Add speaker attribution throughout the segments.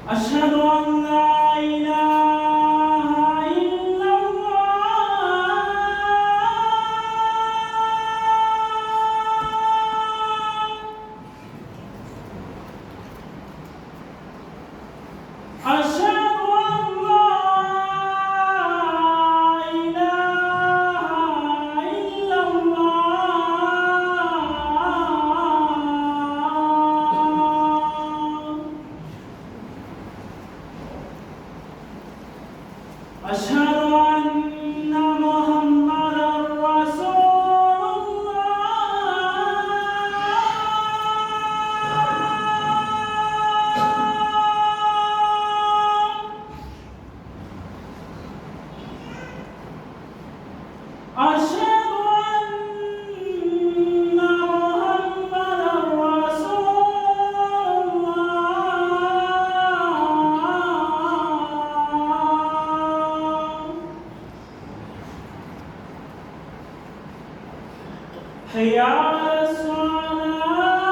Speaker 1: أشهد أن لا إله إلا الله أشهد أن لا إله إلا الله أشهد أن محمدًا رسول الله أشهد أن محمدًا رسول الله حي على الصلاة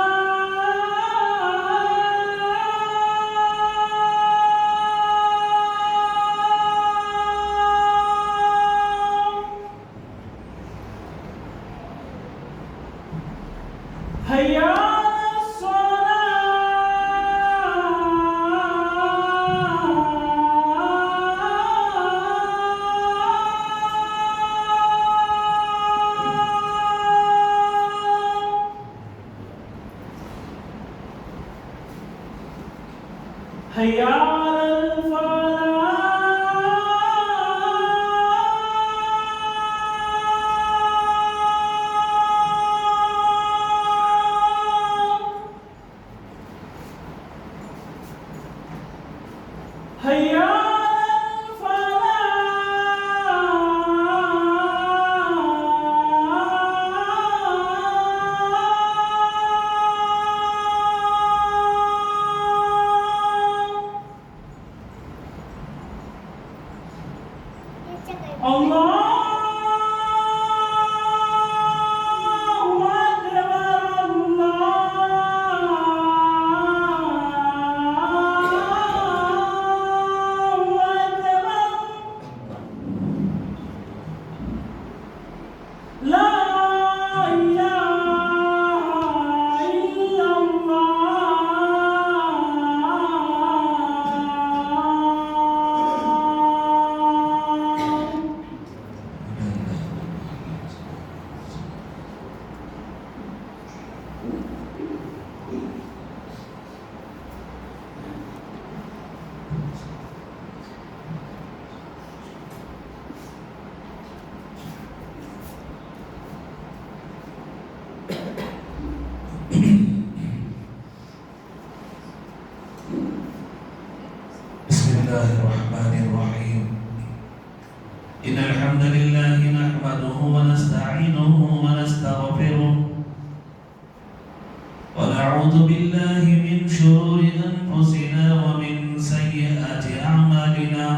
Speaker 1: حي على الصلاة حي على الفلاح حي على الفلاح الله لا إله إلا الله
Speaker 2: بسم الله الرحمن الرحيم إن الحمد لله نحمده ونستعينه ونستغفره ونعوذ بالله من شرور أنفسنا ومن سيئات أعمالنا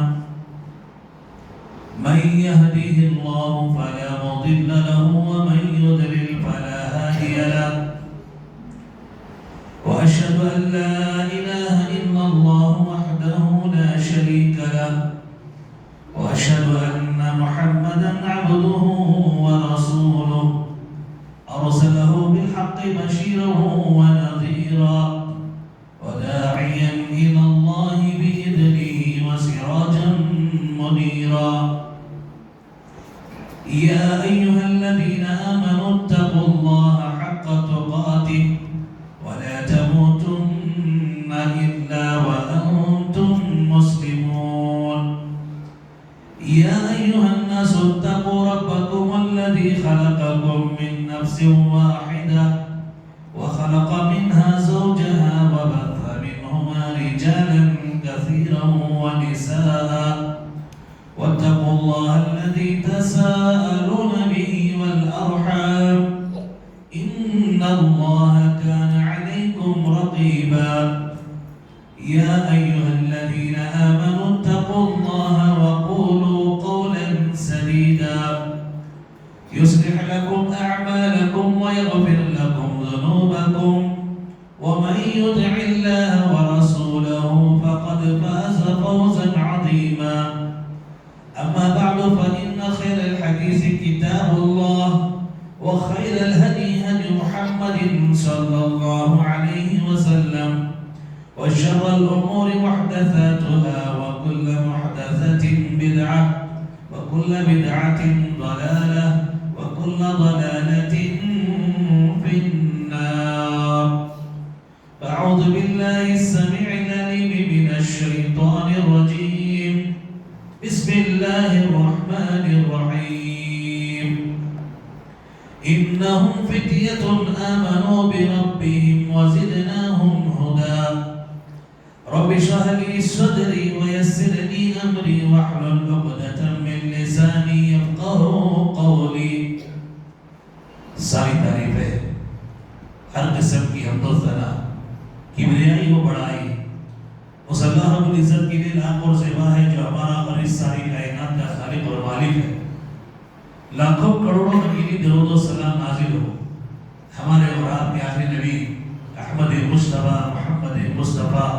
Speaker 2: من يهده الله فلا مضل له ومن يضلل فلا هادي له وأشهد أن لا إله إلا الله وحده لا شريك له وأشهد أن محمدًا عبده ورسوله أرسله بالحق بشيرا ونذيرا وداعيا إلى الله بإذنه وسراجا منيرا يا أيها الذين آمنوا اتقوا الله حق تقاته ولا تموتن إلا وأنتم مسلمون يا أيها الناس اتقوا ربكم الذي خلقكم من نفس واحدة كثيرا ونساء واتقوا الله الذي تساءلون به والأرحام إن الله كان عليكم رقيبا يا أيها الذين آمنوا اتقوا الله وقولوا قولا سديدا يصلح لكم أعمالكم ويغفر لكم ذنوبكم ومن يطع الله ورسوله فقد فاز فوزا عظيما أما بعد فإن خير الحديث كتاب الله وخير الهدي هدي محمد صلى الله عليه وسلم وشر الأمور محدثاتها وكل محدثة بدعة وكل بدعة ضلالة وكل ضلالة في النار أعوذ بالله السميع العليم من الشيطان الرجيم بسم الله الرحمن الرحيم إنهم فتية آمنوا بربهم وزدناهم هدى رب اشرح لي صدري ويسر لي أمري واحلل عقدة من لساني يفقهوا قولي ساری تعریفیں ہر قسم کی حمد و ثنا کبریائی و بڑائی اس اللہ رب العزت کے لیے لاکھ اور سوا ہے جو ہمارا اور اس ساری کائنات کا خالق اور مالک ہے. لاکھوں کروڑوں نبی درود و سلام نازل ہو ہمارے اور آپ کے آخری نبی احمد مصطفیٰ محمد مصطفیٰ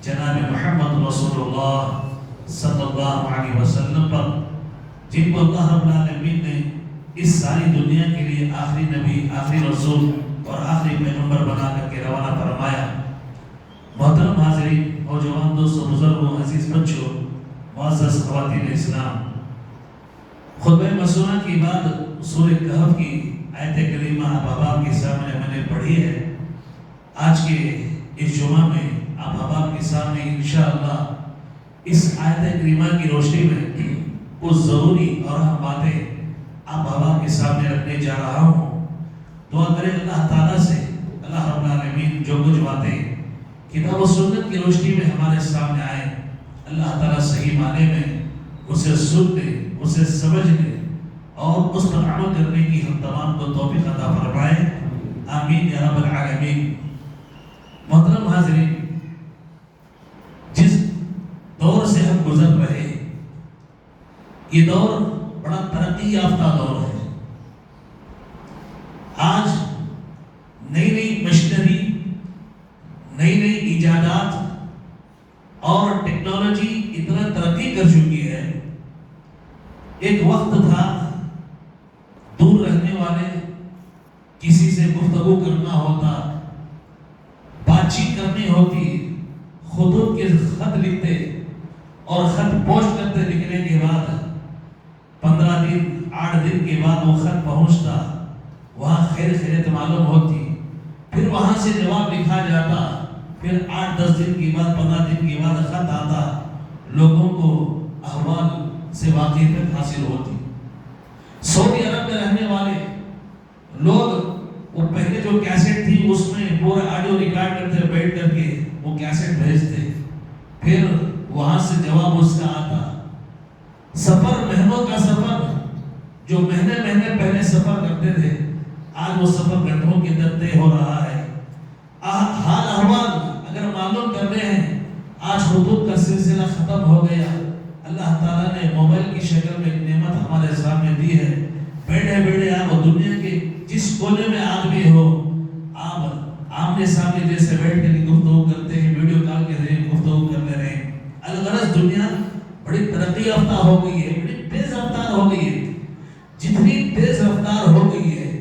Speaker 2: جناب محمد رسول اللہ صلی اللہ علیہ وسلم پر جن کو اللہ رب العالمین نے اس ساری دنیا کے لیے آخری نبی آخری رسول اور آخری پیغمبر بنا کر کے روانہ فرمایا. محترم حاضرین نوجوان دوستوں بزرگوں عزیز بچوں معزز خواتین اسلام خطبہ مسونہ کی بعد سورہ کہف کی آیت کریمہ آپ کے سامنے میں نے پڑھی ہے. آج کے اس جمعہ میں آپ کے سامنے انشاءاللہ اس آیت کریمہ کی روشنی میں کچھ ضروری اور اہم باتیں آپ کے سامنے رکھنے جا رہا ہوں. دعا کریں اللہ تعالیٰ سے اللہ رب العالمین جو کچھ باتیں کتاب و سنت کی روشنی میں ہمارے سامنے آئے اللہ تعالیٰ صحیح معنی میں اسے سننے اسے سمجھنے اور اس پر عمل کرنے کی ہم تمام کو توفیق عطا فرمائے آمین یا رب العالمین. محترم حاضرین جس دور سے ہم گزر رہے ہیں یہ دور بڑا ترقی یافتہ دور ہے. آج نئی نئی مشینری نئی نئی ایجادات اور ٹیکنالوجی اتنا ترقی کر چکی ہے. ایک وقت تھا دور رہنے والے کسی سے گفتگو کرنا ہوتا بات چیت کرنی ہوتی خطوط کے خط لکھتے اور خط پوسٹ کرتے لکھنے کے بعد 15 دن 8 دن کے بعد وہ خط پہنچتا وہاں خیر خیریت معلوم ہوتی پھر وہاں سے جواب لکھا جاتا پھر 8-10 دن کے بعد 15 دن کے بعد خط آتا لوگوں کو احوال سے واقفیت حاصل ہوتی. سعودی عرب میں رہنے والے لوگ وہ پہلے جو کیسٹ تھی اس میں پورا آڈیو ریکارڈ کرتے بیٹھ کر کے وہ کیسٹ بھیجتے پھر وہاں سے جواب اس کا آتا. سفر مہینوں کا سفر جو مہینے پہلے سفر کرتے تھے آج وہ سفر گھنٹوں کے اندر طے ہو رہا ہے. حال احوال اگر معلوم کرنے ہیں آج خطوط کا سلسلہ ختم ہو گیا. اللہ تعالیٰ نے موبائل کی شکل میں ایک نعمت ہمارے سامنے دی ہے. بیٹھے آپ دنیا کے جس کونے میں آدمی ہو آپ آمنے سامنے جیسے بیٹھ کر گفتگو کرتے ہیں ویڈیو کال کے ذریعے گفتگو کر لے رہے ہیں. الغرض دنیا بڑی ترقی یافتہ ہو گئی ہے بڑی تیز رفتار ہو گئی ہے. جتنی تیز رفتار ہو گئی ہے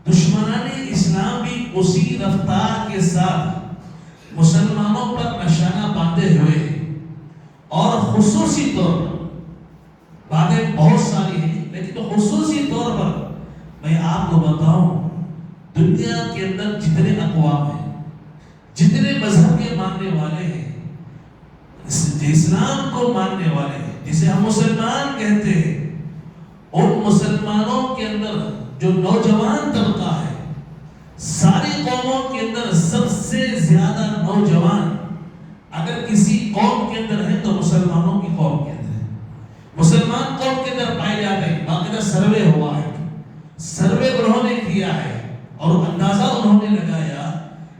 Speaker 2: دشمنان اسلام بھی اسی رفتار کے ساتھ مسلمانوں پر نشانہ باندھے ہوئے اور خصوصی طور پر باتیں بہت ساری ہیں لیکن خصوصی طور پر میں آپ کو بتاؤں دنیا کے اندر جتنے اقوام ہیں جتنے مذہب کے ماننے والے ہیں اسلام کو ماننے والے ہیں جسے ہم مسلمان کہتے ہیں ان مسلمانوں کے اندر جو نوجوان طبقہ ہے ساری قوموں کے اندر سب سے زیادہ نوجوان اگر کسی قوم کے اندر ہیں تو مسلمانوں کی قوم کے اندر ہیں. مسلمان قوم کے اندر پائے جاتے ہیں. باقاعدہ سروے ہوا ہے, سروے انہوں نے کیا ہے اور اندازہ انہوں نے لگایا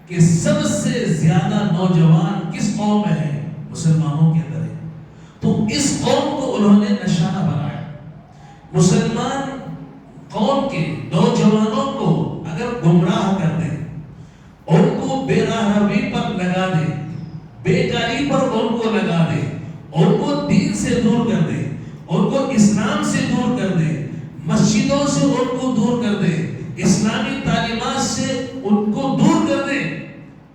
Speaker 2: کہ سب سے زیادہ نوجوان کس قوم میں ہے؟ مسلمانوں کے اندر ہے. تو اس قوم کو انہوں نے نشانہ بنایا. مسلمان قوم کے نوجوانوں کو اگر گمراہ کر دے, ان کو بے راہ روی پر لگا دے, بیکاری پر ان کو لگا دے, ان کو دین سے دور کر دے, ان کو اسلام سے دور کر دے, مسجدوں سے ان کو دور کر دے, اسلامی تعلیمات سے ان کو دور کر دے,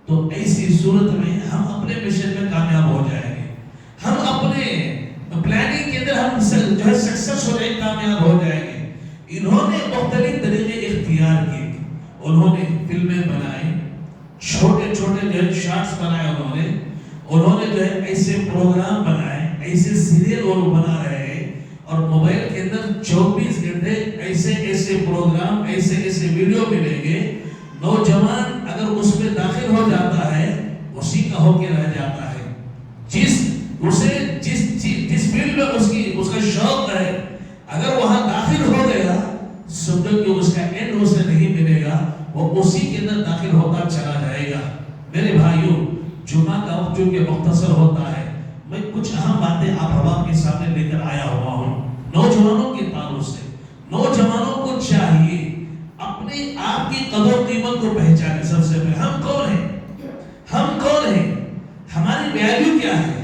Speaker 2: تو ایسی صورت میں ہم اپنے مشن میں کامیاب ہو جائیں گے. ہم اپنے پلاننگ کے اندر ہم جو ہے سکسیس ہو جائیں, کامیاب ہو جائیں گے. انہوں نے مختلف طریقے اختیار کیے. انہوں نے فلمیں بنائی, چھوٹے چھوٹے جو ہے شارٹس بنائے, انہوں نے جو ہے ایسے پروگرام بنائے, ایسے سیریل وہ بنا رہے ہیں, اور موبائل کے اندر 24 گھنٹے ایسے ایسے پروگرام, ایسے ایسے ویڈیو ملیں گے. نوجوان اگر اس میں داخل ہو جاتا ہے اسی کا ہو کے رہ جاتا ہے. جس فیلڈ میں اس کا شوق ہے, اگر وہاں داخل ہو گیا سمجھو کہ اس کا اینڈ اسے نہیں ملے گا, وہ اسی کے اندر داخل ہوتا چلا جائے گا. میرے بھائیوں, جمعہ کا وقت جو کہ مختصر ہوتا ہے, میں کچھ اہم باتیں آپ حوام کے سامنے لے کر آیا ہوا ہوں نوجوانوں کے تعلق سے. نوجوانوں کو چاہیے اپنے آپ کی قدر و قیمت کو پہچانے. سب سے پہلے ہم کون ہیں, ہم کون ہیں, ہماری ویلیو کیا ہے,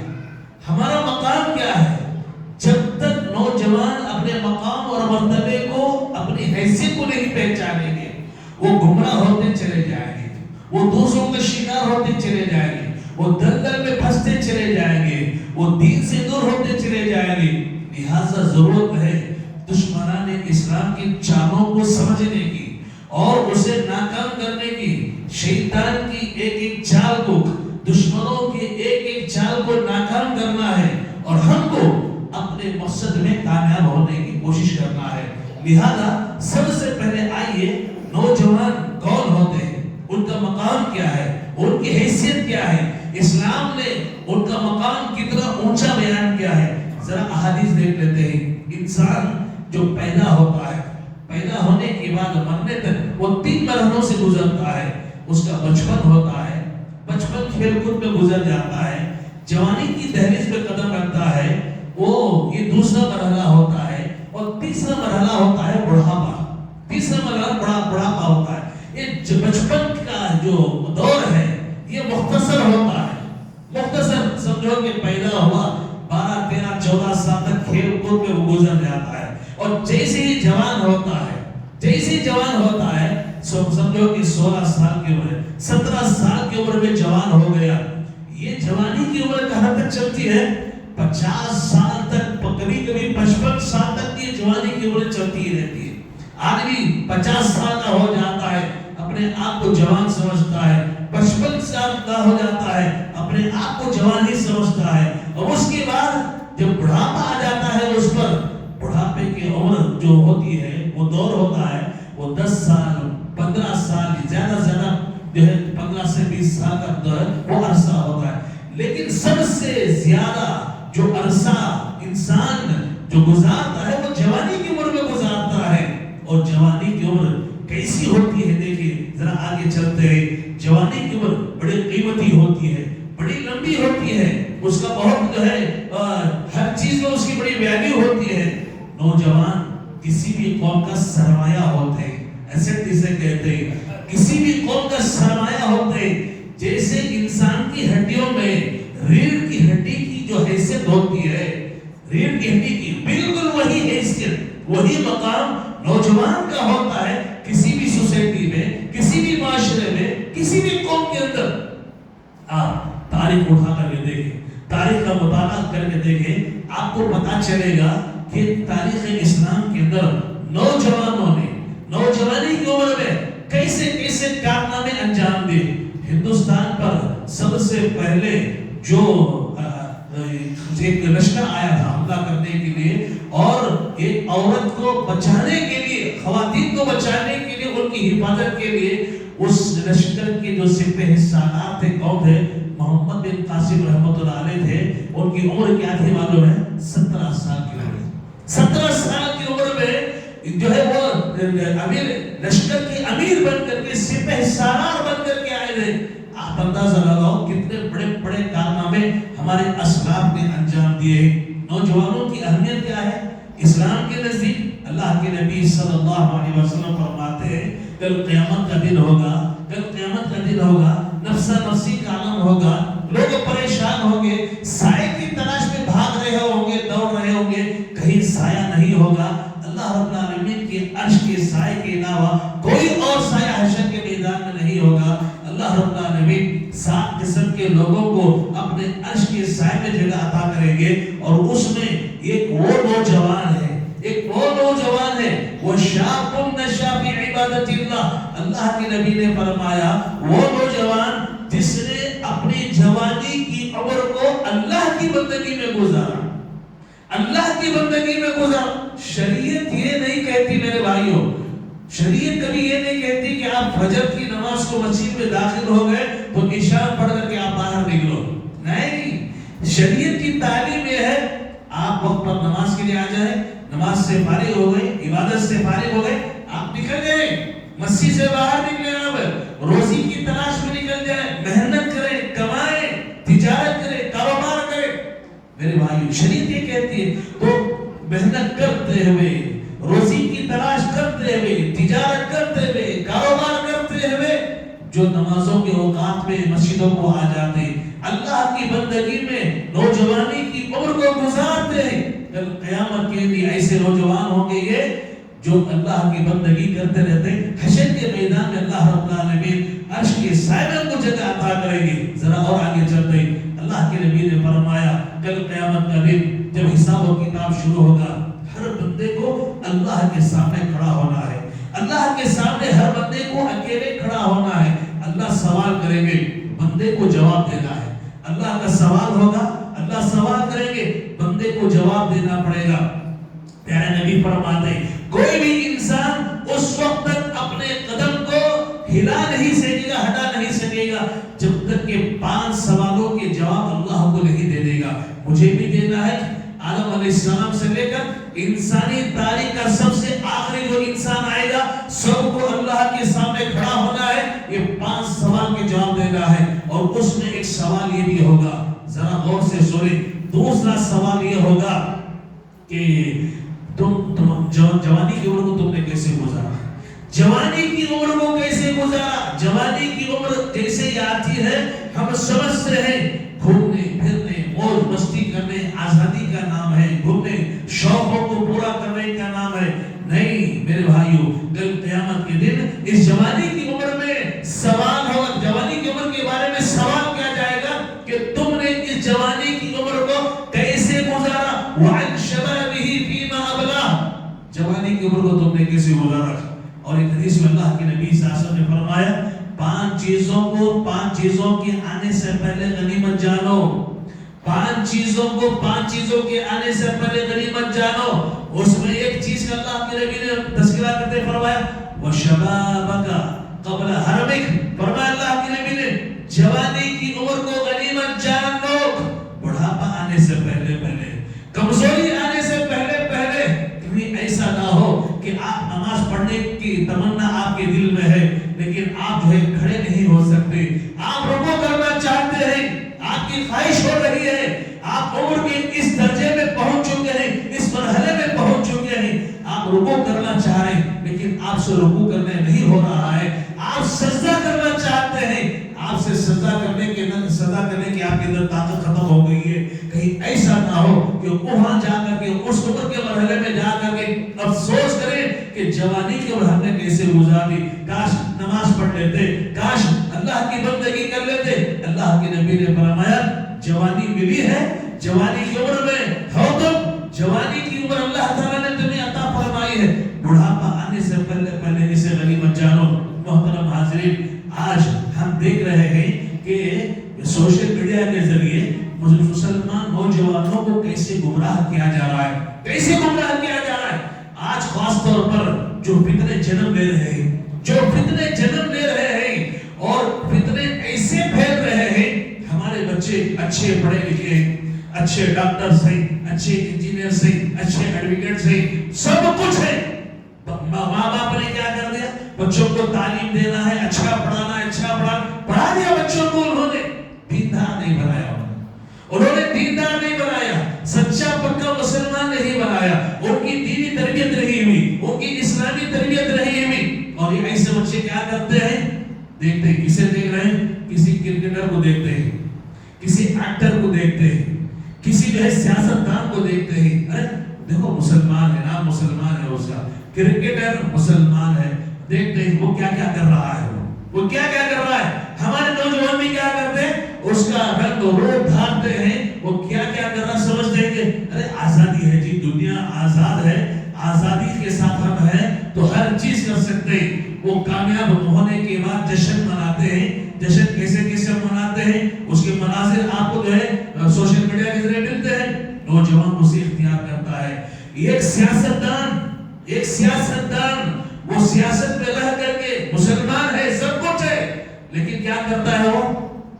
Speaker 2: ہمارا مقام کیا ہے. جب تک نوجوان اپنے مقام اور مرتبے کو, اپنی حیثیت کو نہیں پہچانیں گے, وہ گمراہ ہوتے چلے جائیں گے, وہ دوسروں کا شکار ہوتے چلے جائیں گے, وہ دلدل میں پھنستے چلے جائیں گے, وہ دین سے دور ہوتے چلے جائیں گے. لہذا ضرورت ہے دشمنان اسلام کی چالوں کو سمجھنے کی اور اسے ناکام کرنے کی. شیطان کی ایک ایک چال کو, دشمنوں کی ایک ایک چال کو ناکام کرنا ہے, اور ہم کو اپنے مقصد میں کامیاب ہونے کی کوشش کرنا ہے. لہذا سب سے پہلے آئیے نوجوان کون ہوتے ہیں, ان کا مقام کیا ہے, ان کی حیثیت کیا ہے, اسلام نے ان کا مقام کتنا اونچا بیان کیا ہے. ذرا احادیث دیکھ لیتے ہیں. انسان جو پیدا ہوتا ہے, پیدا ہونے کے بعد مرنے تک وہ 3 مرحلوں سے گزرتا ہے. اس کا بچپن ہوتا ہے, بچپن کھیل کود میں گزر جاتا ہے, جوانی کی دہلیز پہ قدم رکھتا ہے, وہ یہ دوسرا مرحلہ ہوتا ہے, اور تیسرا مرحلہ ہوتا ہے بڑھاپا. تیسرا مرحلہ بڑھاپا ہوتا ہے. یہ بچپن کا جو دور ہے یہ مختصر ہوتا ہے, مختصر سمجھو کہ پیدا ہوا 12 13 14 سال تک کھیل کود میں گزر جاتا ہے, اور جیسے ہی جوان ہوتا ہے, جیسے ہی جوان ہوتا ہے سمجھو کہ 16 سال کی عمر, 17 سال کی عمر میں جوان ہو گیا. یہ جوانی کی عمر کہاں تک چلتی ہے؟ 50 سال تک, کبھی 55 سال تک یہ جوانی کی عمر چلتی ہی رہتی ہے. آدمی 50 سال کا ہو جاتا ہے, اپنے آپ کو جوان سمجھتا ہے, 55 سال کا ہو جاتا ہے, اپنے آپ کو جوان ہی سمجھتا ہے, اور اس کے بعد جب بڑھاپا آ جاتا ہے اس پر, بڑھاپے کی عمر جو ہوتی ہے وہ دور ہوتا ہے, وہ 10 سال 15 سال زیادہ جو ہے 15 سے 20 سال کا دور وہ عرصہ ہوتا ہے. لیکن سب سے زیادہ جو عرصہ انسان جو گزارتا ہے وہ جوانی کی عمر میں گزارتا ہے. اور جوانی کی عمر کیسی ہوتی ہے دیکھیے, ذرا آگے چلتے ہیں. جوانی کی عمر بڑی قیمتی ہوتی ہے, بڑی لمبی ہوتی ہے, اس کا بہت جو ہے ہر چیز میں اس کی بڑی ویلیو ہوتی ہے. نوجوان کسی بھی قوم کا سرمایہ ہوتے ہیں, ایسٹ جسے کہتے ہیں, کسی بھی قوم کا سرمایہ ہوتے ہیں. جیسے انسان کی ہڈیوں میں ریڑھ کی ہڈی کی جو حیثیت ہوتی ہے, ریڑھ کی ہڈی کی بالکل وہی حیثیت, وہی مقام نوجوان کا ہوتا ہے. کسی بھی سوسائٹی میں, کسی بھی معاشرے میں, کسی بھی قوم کے اندر آپ تاریخ اٹھا کر کے دیکھیں, تاریخ کا مطالعہ کر کے دیکھیں, آپ کو پتا چلے گا کہ تاریخ اسلام کے اندر نوجوانوں نے نوجوانی کی عمر میں کیسے کیسے کارنامے انجام دیے. ہندوستان پر سب سے پہلے جو ایک لشکر آیا تھا حملہ کرنے کے لیے, اور ایک عورت کو بچانے کے لیے, خواتین کو بچانے کے لیے, ان کی حفاظت کے لیے اس لشکر کے جو سپہ سالار تھے کون تھے؟ محمد بن قاسم رحمۃ اللہ علیہ تھے، ان کی عمر کیا تھی معلوم ہے؟ 17 سال کی عمر. 17 سال کی عمر میں جو ہے وہ امیر لشکر کے امیر بن کر کے سپہ سالار بن کر کے آئے تھے. آپ اندازہ لگاؤ کتنے بڑے بڑے کارنامے ہمارے اسلاف نے انجام دیے. نوجوانوں کی اہمیت کیا ہے اسلام کے نزدیک؟ اللہ کے نبی صلی اللہ علیہ وسلم فرماتے ہیں کل قیامت کا دن ہوگا، کل قیامت کا دن ہوگا، نفسا نفسی کا عالم ہوگا، لوگ پریشان ہوں گے، سائے کی تلاش میں بھاگ رہے ہوں گے، دوڑ رہے ہوں گے، کہیں سایہ نہیں ہوگا. اللہ رب العالمین کے عرش کے سائے کے علاوہ کوئی اور سایہ حشر کے میدان میں نہیں ہوگا. اللہ رب العالمین 7 قسم کے لوگوں کو اپنے عرش کے سائے میں جگہ عطا کریں گے، اور اس میں ایک وہ نوجوان ہے، ایک وہ نوجوان ہے، وہ شاب نشا فی عبادت اللہ. اللہ کے نبی نے فرمایا وہ نوجوان جس نے اپنی جوانی کی عمر کو اللہ کی بندگی میں گزارا، اللہ کی بندگی میں گزارا. شریعت یہ نہیں کہتی میرے بھائیوں، شریعت کبھی یہ نہیں کہتی کہ آپ فجر کی نماز کو مسجد میں داخل ہو گئے تو عشاء پڑھ کر کے آپ باہر نکلو. نہیں، شریعت کی تعلیم یہ ہے آپ وقت پر نماز کے لیے آ جائیں، نماز سے فارغ ہو گئے، عبادت سے فارغ ہو گئے، آپ نکل گئے، مسجد سے باہر نکلے، آپ روزی کی تلاش میں نکل جائیں، محنت کریں، کمائیں، تجارت کریں، کاروبار کریں. میرے بھائیو شریعت یہ کہتی ہے تو محنت کرتے ہوئے، روزی کی تلاش کرتے ہوئے، تجارت کرتے ہوئے، کاروبار کرتے ہوئے جو نمازوں کے اوقات میں مسجدوں کو آ جاتے، اللہ کی بندگی میں نوجوانی کی عمر کو گزارتے ہیں، کل قیامت کے لیے ایسے نوجوان ہوں گے یہ جو اللہ کی بندگی کرتے رہتے. حشر کے میدان میں اللہ رب العالمین عرش کے سائے میں کو جگہ عطا کریں گے. ذرا اور آگے چلتے اللہ کے نبی نے فرمایا کل قیامت کا دن جب حساب و کتاب شروع ہوگا، ہر بندے کو اللہ کے سامنے کھڑا ہونا ہے. اللہ کے سامنے ہر بندے کو اکیلے کھڑا ہونا ہے. اللہ سوال کریں گے، بندے کو جواب دینا ہے. اللہ کا سوال ہوگا، اللہ سوال کریں گے، بندے کو جواب دینا پڑے گا. پیارے نبی فرماتے ہیں کوئی بھی انسان اس وقت تک اپنے قدم کو ہلا نہیں سکے گا، ہٹا نہیں سکے گا جب تک کہ 5 سوالوں کے جواب اللہ کو نہیں دے دے گا. مجھے بھی دینا ہے. آدم علیہ السلام سے لے کر انسانی تاریخ کا سب سے آخری جو انسان آئے گا، سب کو اللہ کے سامنے کھڑا ہونا ہے، یہ 5 سوال کے جواب دینا ہے. اور اس میں ایک سوال یہ بھی ہوگا، ذرا غور سے سنیں. دوسرا سوال یہ ہوگا کہ جوانی کی عمر کو تم نے کیسے گزارا، جوانی کی عمر کو کیسے گزارا. جوانی کی عمر جیسے ہی آتی ہے ہم سمجھتے ہیں گھومنے پھرنے موج مستی کرنے آزادی کا نام ہے، گھومنے شوقوں کو پورا کرنے کا نام ہے. نہیں میرے بھائیو، کل قیامت کے دن اس جوانی کی عمر میں سوال ہوگا. جوانی کی عمر کے بارے میں سوال کیا جائے گا کہ تم نے اس جوانی کی عمر کو کیسے گزارا. وَعَنْ شَبَابِهِ فِيمَا أَبْلَاهُ، جوانی کی عمر کو تم نے کیسے گزارا. اور ایک حدیث میں اللہ کے نبی صلی اللہ علیہ وسلم نے فرمایا 5 چیزوں کے آنے سے پہلے غنیمت جانو. 5 چیزوں کے آنے سے پہلے غنیمت جانو. اس میں ایک چیز کا اللہ کے نبی نے تذکرہ کرتے فرمایا وَشَبَابَكَ قَبْلَ حَرَمِكَ، فرمایا اللہ کے نبی نے جوانی کی عمر کو غنیمت جان لو. بڑھاپا آنے سے پہلے پہلے، کمزوری آنے سے پہلے پہلے. کبھی ایسا نہ ہو کہ آپ نماز پڑھنے کی تمنا آپ کے دل میں ہے لیکن آپ جو ہے کھڑے نہیں ہو سکتے. آپ رکوع کرنا چاہتے ہیں، آپ کی خواہش ہو رہی ہے، آپ عمر کے اس درجے میں پہنچ چکے ہیں، اس مرحلے میں پہنچ چکے ہیں، آپ رکوع کرنا چاہ رہے ہیں لیکن آپ سے رکوع کرنے نہیں ہو رہا ہے. آپ سجدہ کرنا چاہتے ہیں، آپ سے سجدہ کرنے کی آپ کے اندر طاقت ختم ہو گئی ہے. کہیں ایسا نہ ہو کہ وہاں جا کر کے اس عمر کے مرحلے میں جا کر کے افسوس کریں کہ جوانی کی عمر ہم نے کیسے گزاری. کاش نماز پڑھ لیتے، کاش اللہ کی بندگی کر لیتے. اللہ کے نبی نے فرمایا جوانی ملی ہے، جوانی کی عمر میں ہو تم، جوانی کی عمر اللہ تعالیٰ نے تمہیں عطا فرمائی ہے. بڑھاپا آنے سے پہلے پہلے اسے غنیمت جانو. محترم حاضرین، آج ہم دیکھ رہے ہیں کہ سوشل میڈیا کے ذریعے مسلمان نوجوانوں کو کیسے گمراہ کیا جا رہا ہے، کیسے گمراہ کیا جا رہا ہے. آج خاص طور پر جو فتنے جنم لے رہے ہیں، جو فتنے جنم لے رہے ہیں اور فتنے ایسے پھیل رہے ہیں، ہمارے اچھے پڑھے لکھے ہیں، اچھے ڈاکٹر ہیں، اچھے انجینئر ہیں، اچھے ایڈوکیٹس ہیں، سب کچھ ہے. ماں باپ نے کیا کر دیا؟ بچوں کو تعلیم دینا ہے، اچھا پڑھانا ہے، اچھا پڑھا دیا بچوں کو. انہوں نے دیندار نہیں بنایا، انہوں نے دیندار نہیں بنایا، سچا پکا مسلمان نہیں بنایا، ان کی دینی تربیت نہیں ہوئی، ان کی اسلامی تربیت نہیں ہوئی. اور یہ ایسے بچے کیا کرتے ہیں؟ دیکھتے ہیں کسے دیکھ رہے ہیں؟ کسی کرکٹر کو دیکھتے ہیں، کسی ایکٹر کو دیکھتے ہیں، کسی جو ہے سیاستدان کو دیکھتے ہیں. ارے دیکھو مسلمان ہے، نام مسلمان ہے اس کا، کرکٹر مسلمان ہے، دیکھتے ہیں وہ کیا کیا کر رہا ہے، وہ کیا کیا کر رہا ہے. ہمارے نوجوان بھی کیا کرتے ہیں؟ اس کا رنگ روپ ڈھانپتے ہیں، وہ کیا کیا کر رہا سمجھتے ہیں کہ ارے آزادی ہے جی، دنیا آزاد ہے، آزادی کے ساتھ ہم ہیں تو ہر چیز کر سکتے ہیں. وہ کامیاب ہونے کے بعد جشن مناتے ہیں. جشن کیسے کیسے مناتے ہیں؟ اس کے مناظر آپ کو جو ہے سوشل میڈیا کے ذریعے ملتے ہیں. نوجوان اسے اختیار کرتا ہے. ایک سیاستدان وہ سیاست میں رہ کر کے مسلمان ہے، سب کچھ ہے، لیکن کیا کرتا ہے؟ وہ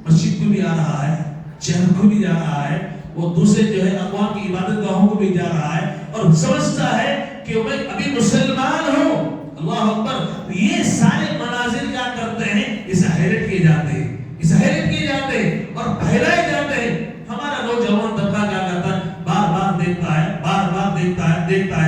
Speaker 2: مسجد کو بھی آ رہا ہے، چہر کو بھی جا رہا ہے، وہ دوسرے جو ہے اقوام کی عبادت گاہوں کو بھی جا رہا ہے، اور سمجھتا ہے کہ میں ابھی مسلمان ہوں. اللہ اکبر. یہ سارے مناظر کیا کرتے ہیں؟ اس حیرت کیے جاتے ہیں، اس حیرت کیے جاتے ہیں اور پھیلائے جاتے ہیں. ہمارا نوجوان طبقہ کیا کرتا ہے؟ بار بار دیکھتا ہے، بار بار دیکھتا ہے، دیکھتا ہے،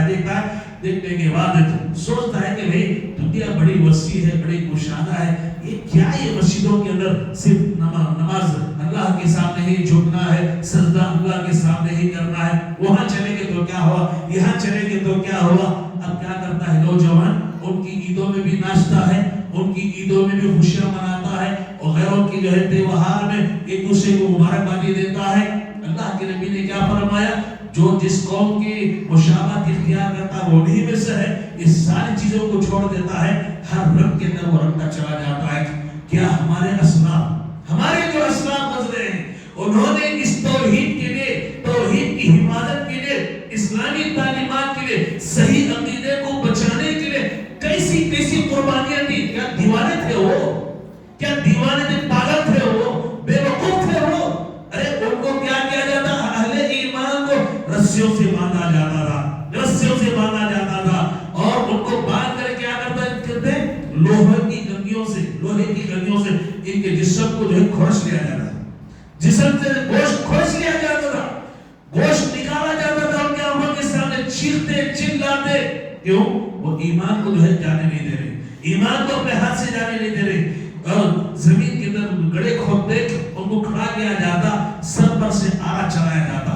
Speaker 2: دیکھنے کے بعد سوچتا ہے کہ بھئی دنیا بڑی وسیع ہے، بڑی کشادہ ہے، یہ کیا یہ مسجدوں کے اندر صرف نماز اللہ کے سامنے ہی جھکنا ہے، سجدہ اللہ کے سامنے ہی کرنا ہے، وہاں چلے گے تو کیا ہوا، یہاں چلے گے تو کیا ہوا. اب کیا کرتا ہے نوجوان؟ ان کی عیدوں میں بھی ناچتا ہے، ان کی عیدوں میں بھی خوشیاں مناتا ہے، اور غیروں کی جو ہے تہوار میں ایک دوسرے کو مبارکبادی دیتا ہے. اللہ کے نبی نے کیا فرمایا؟ جو جس قوم کی مشابہت اختیار کرتا ہے وہ انہی میں سے ہے. اس ساری چیزوں کو چھوڑ دیتا ہے، ہر رنگ کے اندر وہ رنگتا چلا جاتا ہے. کیا ہمارے جو اسلاف گزرے ہیں، انہوں نے اس توحید کے لیے، توحید کی حفاظت کے لیے، اسلامی تعلیمات کے لیے، صحیح عقیدے کو بچانے کے لیے کیسی کیسی قربانیاں دی. کیا دیوانے تھے وہ؟ کیا دیوانے تھے؟ پاگل تھے وہ؟ بے وقوف تھے وہ؟ ارے ان کو کیا کیا جاتا؟ اہل ایمان کو رسیوں سے باندھا جاتا تھا، رسیوں سے باندھا جاتا تھا، اور ان کو باندھ کر کیا کرتے؟ لوہے کی کنگھیوں سے ان کے جسم کو جو ہے کھرچ لیا جاتا تھا، جسم سے گوشت کھرچ لیا جاتا تھا، گوشت نکالا جاتا تھا ان کے آنکھوں کے سامنے، چیختے چلاتے. کیوں؟ وہ ایمان کو جو ہے جانے نہیں دے رہے، ایمان کو اپنے ہاتھ سے جانے نہیں دے رہے. اور زمین کے اندر گڑے کھودتے، ان کو کھڑا کیا جاتا، سر پر سے آرا چلایا جاتا،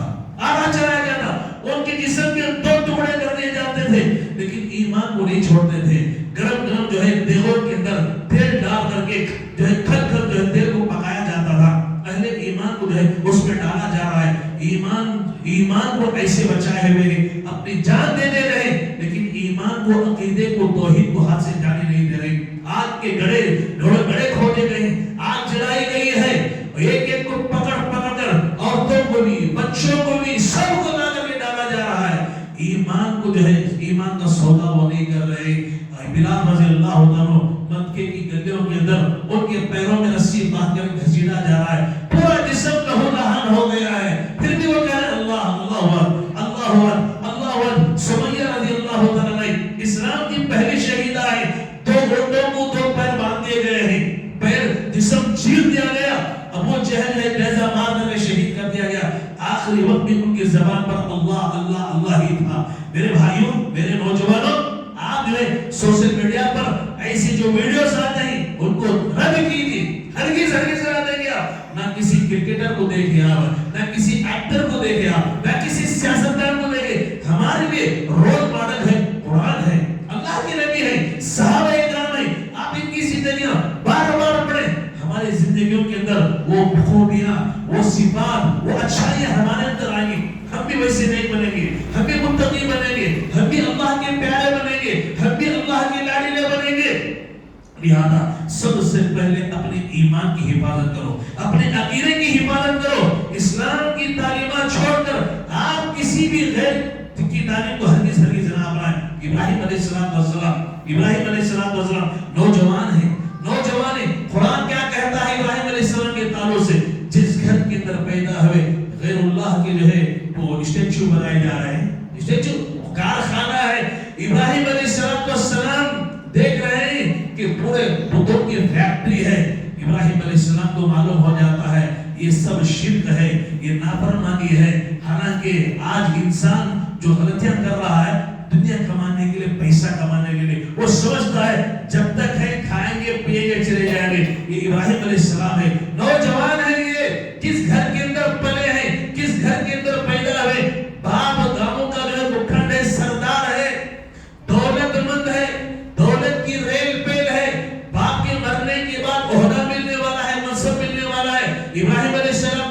Speaker 2: ان کے جسم کے دو ٹکڑے کر دیے جاتے تھے، لیکن ایمان کو نہیں چھوڑتے تھے. گرم جو ہے دیگوں کے اندر تیل ڈال کر کے جو ہے کھل جو ہے تیل کو پکایا جاتا تھا. اہل ایمان کو جو ہے اس میں ڈالا جا رہا ہے. ایمان کو ایسے بچائے ہوئے اپنی جان دے دے رہے، لیکن ایمان کو، عقیدے کو، توحید کو ہاتھ سے جانے نہیں دے رہے. آگ کے گڑے کھودے گئے، آگ جلائی گئی ہے، ایک ایک کو پکڑ کر عورتوں کو بھی، بچوں کو بھی، سب کو لا کر کے ڈالا جا رہا ہے. ایمان کو جو ہے، ایمان کا سودا وہ نہیں کر رہے. بلال رضی اللہ عنہ مکے کی گلیوں کے اندر ان کے پیروں میں رسی باندھ کر گھسیٹا جا رہا ہے، پورا جسم لہو لہان ہو گیا ہے، پھر بھی وہ کہہ رہے اللہ اللہ اللہ اللہ. سمیہ رضی اللہ تعالی عنہ اسلام کی پہلی شہیدہ ہے. دو گھوڑوں کو دو پیر باندھ دیے گئے ہیں، پیر جسم چیر دیا گیا. ابو جہل ہے نیزہ مار کر شہید کر دیا گیا. آخری وقت میں ان کی زبان پر اللہ اللہ اللہ ہی تھا. میرے بھائیوں، میرے نوجوانوں، آپ جو ہے سوشل میڈیا پر ایسی جو ویڈیوز آتے ہیں ان کو رد کیجیے. ہرگز رد کیا. نہ کسی کرکٹر کو دیکھے آپ، نہ کسی ایکٹر کو دیکھے آپ، نہ کسی سیاستدان کو دیکھے. ہمارے لیے رول ماڈل ہے، قرآن ہے، اللہ کے نبی ہے، صحابہ اکرام ہے. آپ ان کی زندگیاں بار بار پڑھیں. ہماری زندگیوں کے اندر وہ خوبیاں، وہ صفات، وہ اچھائیاں ہمارے اندر آئیں گی. ہم بھی ویسے نیک بنیں گے، ہم بھی متقی بنیں گے، ہم بھی اللہ کے پیارے بنیں گے، ہم بھی اللہ کے لاڈلے بنیں گے. لہذا سب سے پہلے اپنے ایمان کی حفاظت کرو، اپنے عقیدے کی حفاظت کرو. اسلام کی تعلیمات چھوڑ کر آپ کسی بھی غیر کی تعلیم کو ہرگز نہ اپنائیں. ابراہیم علیہ السلام نوجوان ہیں. قرآن کیا کہتا ہے ابراہیم علیہ السلام کے تعلق سے؟ جس گھر کے اندر پیدا کے جو ہے وہ اسٹیچو بنائے جا رہے ہیں. اسٹیچو کارخانہ ہے. ابراہیم علیہ السلام دیکھ رہے ہیں کہ پورے بتوں کی فیکٹری ہے. ابراہیم علیہ السلام کو معلوم ہو جاتا ہے یہ سب شرک ہے, یہ نافرمانی ہے. حالانکہ آج انسان جو غلطیاں کر رہا ہے دنیا کمانے کے لیے, پیسہ کمانے کے لیے, وہ سمجھتا ہے جب تک ہے کھائیں گے پیئیں گے چلے جائیں گے. یہ ابراہیم علیہ السلام ہے, نوجوان ہے. یہ کس گھر کے اندر پلے ہیں, کس گھر کے اندر پیدا ہوئے, باپ گاؤں کا جو ہے مکھنڈ ہے, سردار ہے, دولت مند ہے, دولت کی ریل پیل ہے, باپ کے مرنے کے بعد عہدہ ملنے والا ہے, منصب ملنے والا ہے. ابراہیم علیہ السلام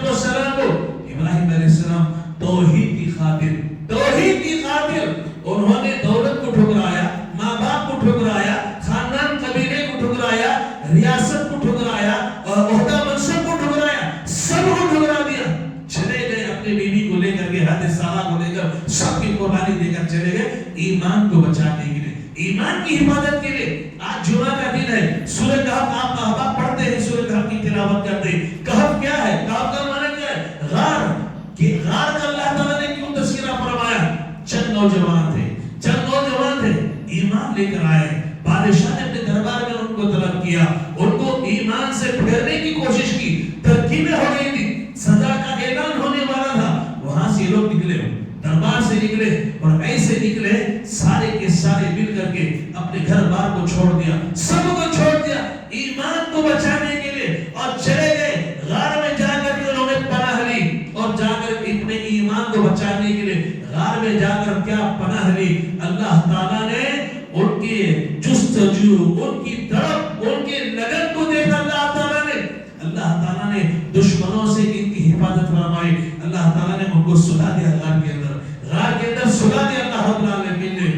Speaker 2: کو ابراہیم علیہ السلام توحید کی خاطر انہوں نے دولت کو ٹھکرایا, ماں باپ کو ٹھکرایا, خاندان قبیلے کو ٹھکرایا, ریاست کو ٹھکرایا, اور عہدہ منصب کو ٹھکرایا, سب کو ٹھکرا دیا. چلے گئے اپنے بیوی کو لے کر کے, حضرت سارہ کو لے کر, سب کی قربانی دے کر چلے گئے ایمان کو بچانے کے لیے, ایمان کی حفاظت کے لیے. آج جمعہ کا دن ہے, سورہ کہف آپ احباب پڑھتے ہیں, سورہ کہف کی تلاوت کرتے ہیں. کہف کیا ہے؟ کہف کا معنی کیا ہے؟ غار. کہ غار کا اللہ تعالیٰ نے کیوں تذکرہ فرمایا؟ چند نوجوان تھے, ایمان لے کر آئے. بادشاہ نے اپنے دربار میں ان کو طلب کیا, ان کو ایمان سے پھیرنے کی کوشش کی, ترکیبیں ہو گئی تھی, سزا کا اعلان ہونے والا تھا. وہاں سے لوگ نکلے, دربار سے نکلے, اور ایسے نکلے سارے کے سارے مل کر کے اپنے گھر بار کو چھوڑ دیا, سب کو چھوڑ دیا ایمان کو بچانے کے لیے, اور چلے گئے غار میں. جا کر کے انہوں نے پناہ لی, اور جا کر اپنے ایمان کو بچانے کے لیے غار میں جا کر کیا پناہ لی. اللہ تعالیٰ نے ان کے جستجو, ان کی تڑپ, ان کے لگن کو دیکھا. اللہ تعالیٰ نے دشمنوں سے ان کی حفاظت فرمائی. اللہ تعالیٰ نے ان کو سلا دیا غار کے اندر سلا دیا. اللہ رب العالمین نے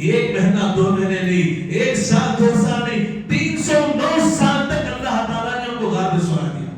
Speaker 2: 1 مہینہ 2 مہینے نہیں, 1 سال 2 سال نہیں, 309 سال تک اللہ تعالیٰ نے ان کو غار میں سلا دیا.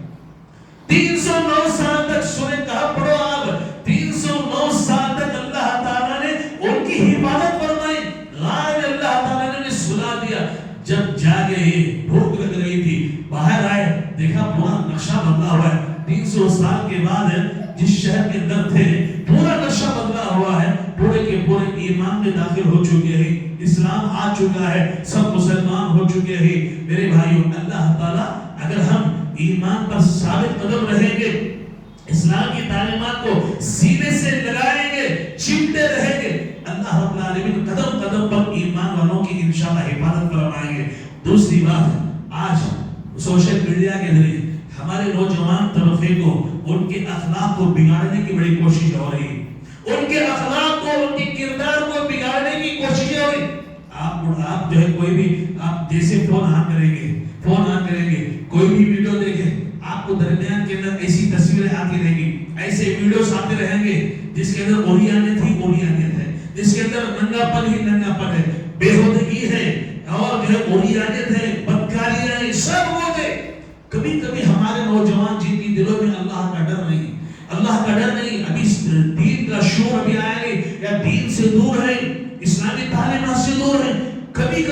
Speaker 2: 309 سال تک سورہ کہف پڑھو آپ, 309 سال تک اللہ تعالیٰ نے ان کی حفاظت فرمائی. غار میں اللہ تعالیٰ نے انہیں سلا دیا. جب جاگے, بھوک لگ رہی تھی, باہر آئے, دیکھا پورا نقشہ بدلا ہوا ہے. 300 سال کے بعد جس شہر کے اندر تھے پورا نقشہ بدلا ہوا ہے. پورے کے پورے ایمان میں داخل ہو چکے ہیں, اسلام آ چکا ہے, سب مسلمان ہو چکے ہیں. میرے بھائیوں, اللہ تعالیٰ اگر ہم ایمان پر ثابت قدم رہیں گے, اسلام کی تعلیمات کو سینے سے لگائیں گے, چمٹے رہیں گے, اللہ رب العالمین قدم قدم پر ایمان والوں کی انشاءاللہ حفاظت فرمائیں گے. دوسری بات, آج سوشل میڈیا کے ذریعے ہمارے نوجوان طبقے کو ان کے اخلاق کو بگاڑنے کی بڑی کوشش ہو رہی ہے. ان کے اخلاق کو, ان کے کردار کو بگاڑنے کی کوشش ہو رہی. آپ جو ہے کوئی بھی, آپ جیسے فون آن کریں گے, کوئی بھی ویڈیو دیکھیں, آپ کو درمیان کے اندر ایسی تصویریں آتی رہیں گی, ایسے ویڈیوز آتے رہیں گے جس کے اندر اوریانیت ہے, جس کے اندر ننگا پن ہے, بےہودگی ہے, اور جو ہے اوریانیت ہے, بدکاریاں ہیں, سب وہ ہے. کبھی ہمارے نوجوان جن کی دلوں میں اللہ کا ڈر نہیں, ابھی دین کا شعور ابھی آیا نہیں, یا دین سے دور ہے, اسلامی تعلیمات سے دور ہے. کبھی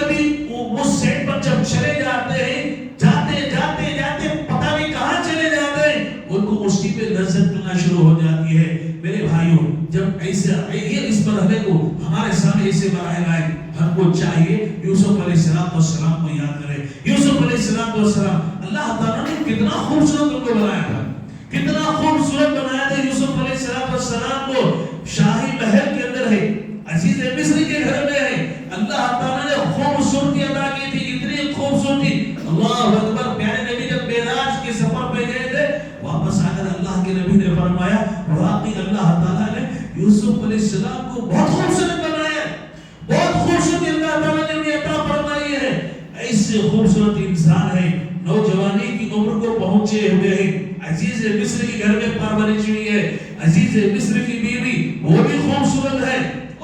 Speaker 2: وہ سیٹ پر جب چلے جاتے ہیں, جاتے پتہ نہیں کہاں چلے جاتے ہیں, ان کو اسی پہ لذت ملنا شروع ہو جاتی ہے. میرے بھائیوں, جب ایسے اس مرحلے کو ہمارے سامنے ایسے مراحل آئے, ہم کو چاہیے یوسف علیہ السلام کو یاد کریں. یوسف علیہ السلام, اللہ تعالیٰ نے کتنا خوبصورت ان کو بنایا تھا, کتنا خوبصورت بنایا تھا یوسف علیہ السلام کو. شاہی محل کے اندر ہے, عزیز مصر کے گھر میں ہے. اللہ تعالیٰ نے خوبصورتی عطا کی تھی, اتنی خوبصورتی. اللہ اکبر. پیارے نبی جب معراج کے سفر پہ گئے تھے, واپس آ کر اللہ کے نبی نے فرمایا واقعی اللہ تعالیٰ نے یوسف علیہ السلام کو بہت خوبصورت بنایا, بہت خوبصورتی اللہ تعالیٰ نے انہیں عطا فرمائی ہے. ایسے خوبصورت انسان ہے, نوجوانی کی عمر کو پہنچے ہوئے ہیں. عزیز مصر کے گھر میں پرورش ہوئی ہے. عزیز مصر کی بیوی وہ بھی خوبصورت ہے,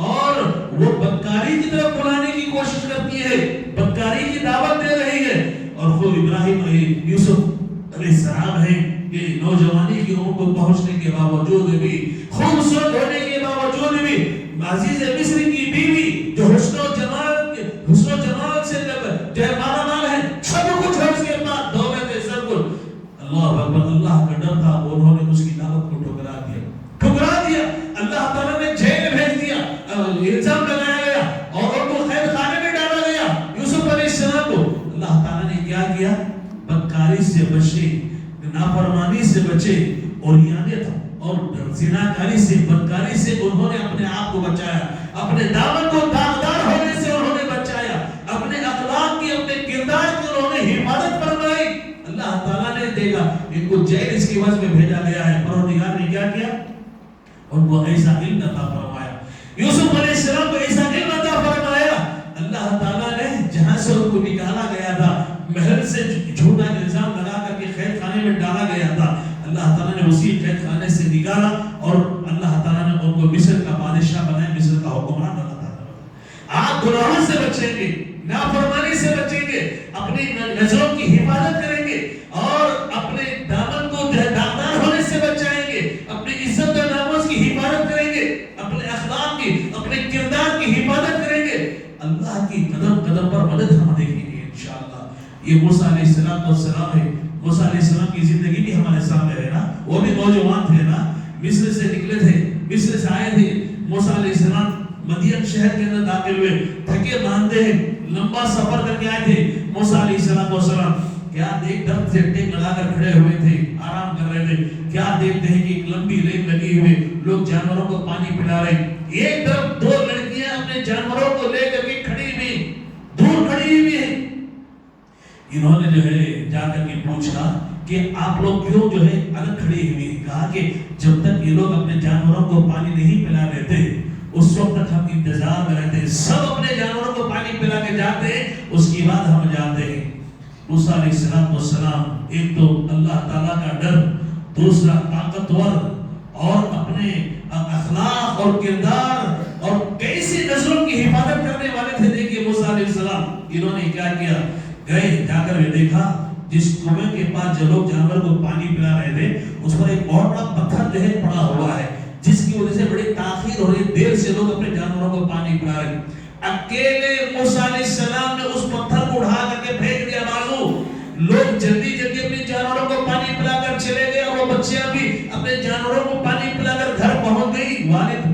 Speaker 2: اور وہ بدکاری کی طرف بلانے کی کوشش کرتی ہے, بدکاری کی دعوت دے رہی ہے. اور وہ یوسف علیہ السلام ہے کہ نوجوانی کی عمر کو پہنچنے کے باوجود بھی, خوبصورت ہونے کے باوجود بھی, عزیز مصر کی بیوی جو حسن و جمال سے جو ہے مالا مال ہے, سب کچھ ہے اس کے پاس, دولت ہے, سب کچھ. اللہ اکبر. اللہ کا ڈر تھا, انہوں نے اس کی دعوت کو ٹھکرا دیا. بدکاری سے بچے, نافرمانی سے بچے, اوریانیت اور زناکاری سے, بدکاری سے انہوں نے اپنے آپ کو بچایا, اپنے دامن کو داغدار ہونے سے انہوں نے بچایا, اپنے اخلاق کی, اپنے کردار کی انہوں نے حفاظت فرمائی. اللہ تعالیٰ نے دیکھا ان کو جیل اس کی وجہ میں بھیجا گیا ہے, پروردگار نے کیا کیا, ان کو ایسا علم عطا فرمایا, یوسف علیہ السلام کو ایسا علم عطا فرمایا. اللہ تعالیٰ نے جہاں سے ان کو نکالا گیا تھا, محل سے جھوٹا الزام لگا کر کے قید خانے میں ڈالا گیا تھا, اللہ تعالیٰ نے اسی قید خانے سے نکالا اور اللہ تعالیٰ نے ان کو مصر کا بادشاہ بنایا, مصر کا حکمران اللہ تعالیٰ بنایا. آپ گناہوں سے بچیں گے, نافرمانی سے بچیں گے, اپنی نظروں کی حفاظت کریں گے اور اپنے دامن کو داغدار ہونے سے بچائیں گے, اپنی عزت و ناموس کی حفاظت کریں گے, اپنے اخلاق کی, اپنے کردار کی حفاظت کریں گے, اللہ کی قدم قدم پر مدد ہم دیکھیں گے انشاءاللہ. یہ موسیٰ علیہ السلام ہے. موسیٰ علیہ السلام کی زندگی بھی ہمارے سامنے ہے نا, وہ بھی نوجوان تھے نا, مصر سے نکلے تھے, مصر سے آئے تھے. موسیٰ علیہ السلام مدین شہر کے اندر داخل ہوئے, تھکے ماندے ہیں, لمبا سفر کر کے آئے تھے. موسیٰ علیہ السلام کیا ایک درخت سے ٹیک لگا کر کھڑے ہوئے تھے, آرام کر رہے تھے. کیا دیکھتے ہیں کہ ایک لمبی لائن لگی ہوئی, لوگ جانوروں کو پانی پلا رہے ہیں. ایک طرف دو لڑکیاں اپنے جانوروں کو لے کر کے کھڑی ہوئی, دور کھڑی ہوئی ہیں. انہوں نے جو ہے جا کر کے پوچھا کہ آپ لوگ کیوں جو ہے الگ کھڑی ہوئی. کہا کہ جب تک یہ لوگ اپنے جانوروں کو پانی نہیں پلا دیتے اس وقت تک ہم انتظار میں رہتے ہیں. سب اپنے جانوروں کو پانی پلا کے جاتے ہیں, اس کی بعد ہم جاتے ہیں. موسیٰ علیہ السلام ایک تو اللہ تعالیٰ کا ڈر, دوسرا طاقتور اور اپنے اخلاق اور کردار اور کیسی نظروں کی حفاظت کرنے والے تھے. دیکھیے موسیٰ علیہ السلام انہوں نے کیا کیا, گئے جا کر میں دیکھا جس کنویں کے پاس جو لوگ جانور کو پانی پلا رہے تھے اس پر ایک بہت بڑا پتھر جو ہے پڑا ہوا ہے, جس کی وجہ سے بڑی تاخیر ہو رہی ہے, دیر سے لوگ اپنے جانوروں کو پانی پلا رہے ہیں. اکیلے موسیٰ علیہ السلام نے اس پتھر کو اٹھا کر کے پھینک دیا بازو. لوگ جلدی جلدی اپنے جانوروں کو پانی پلا کر چلے گئے اور وہ بچیاں بھی اپنے جانوروں کو پانی پلا کر گھر پہنچ گئی. والد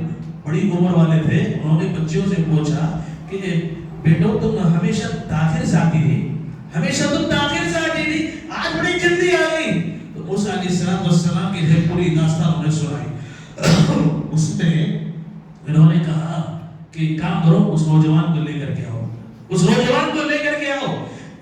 Speaker 2: بڑی عمر والے تھے, انہوں نے بچیوں سے پوچھا کہ بیٹو تم ہمیشہ تاخیر سے آتی تھی, ہمیشہ تم تاخیر سے آتی تھی, آج بڑی جلدی آ گئی. تو موسیٰ علیہ السلام کی پوری داستان انہوں نے سنائی. اس میں انہوں نے کہا کہ کام کرو, اس نوجوان کو لے کر کے آؤ, اس نوجوان کو لے کر کے آؤ.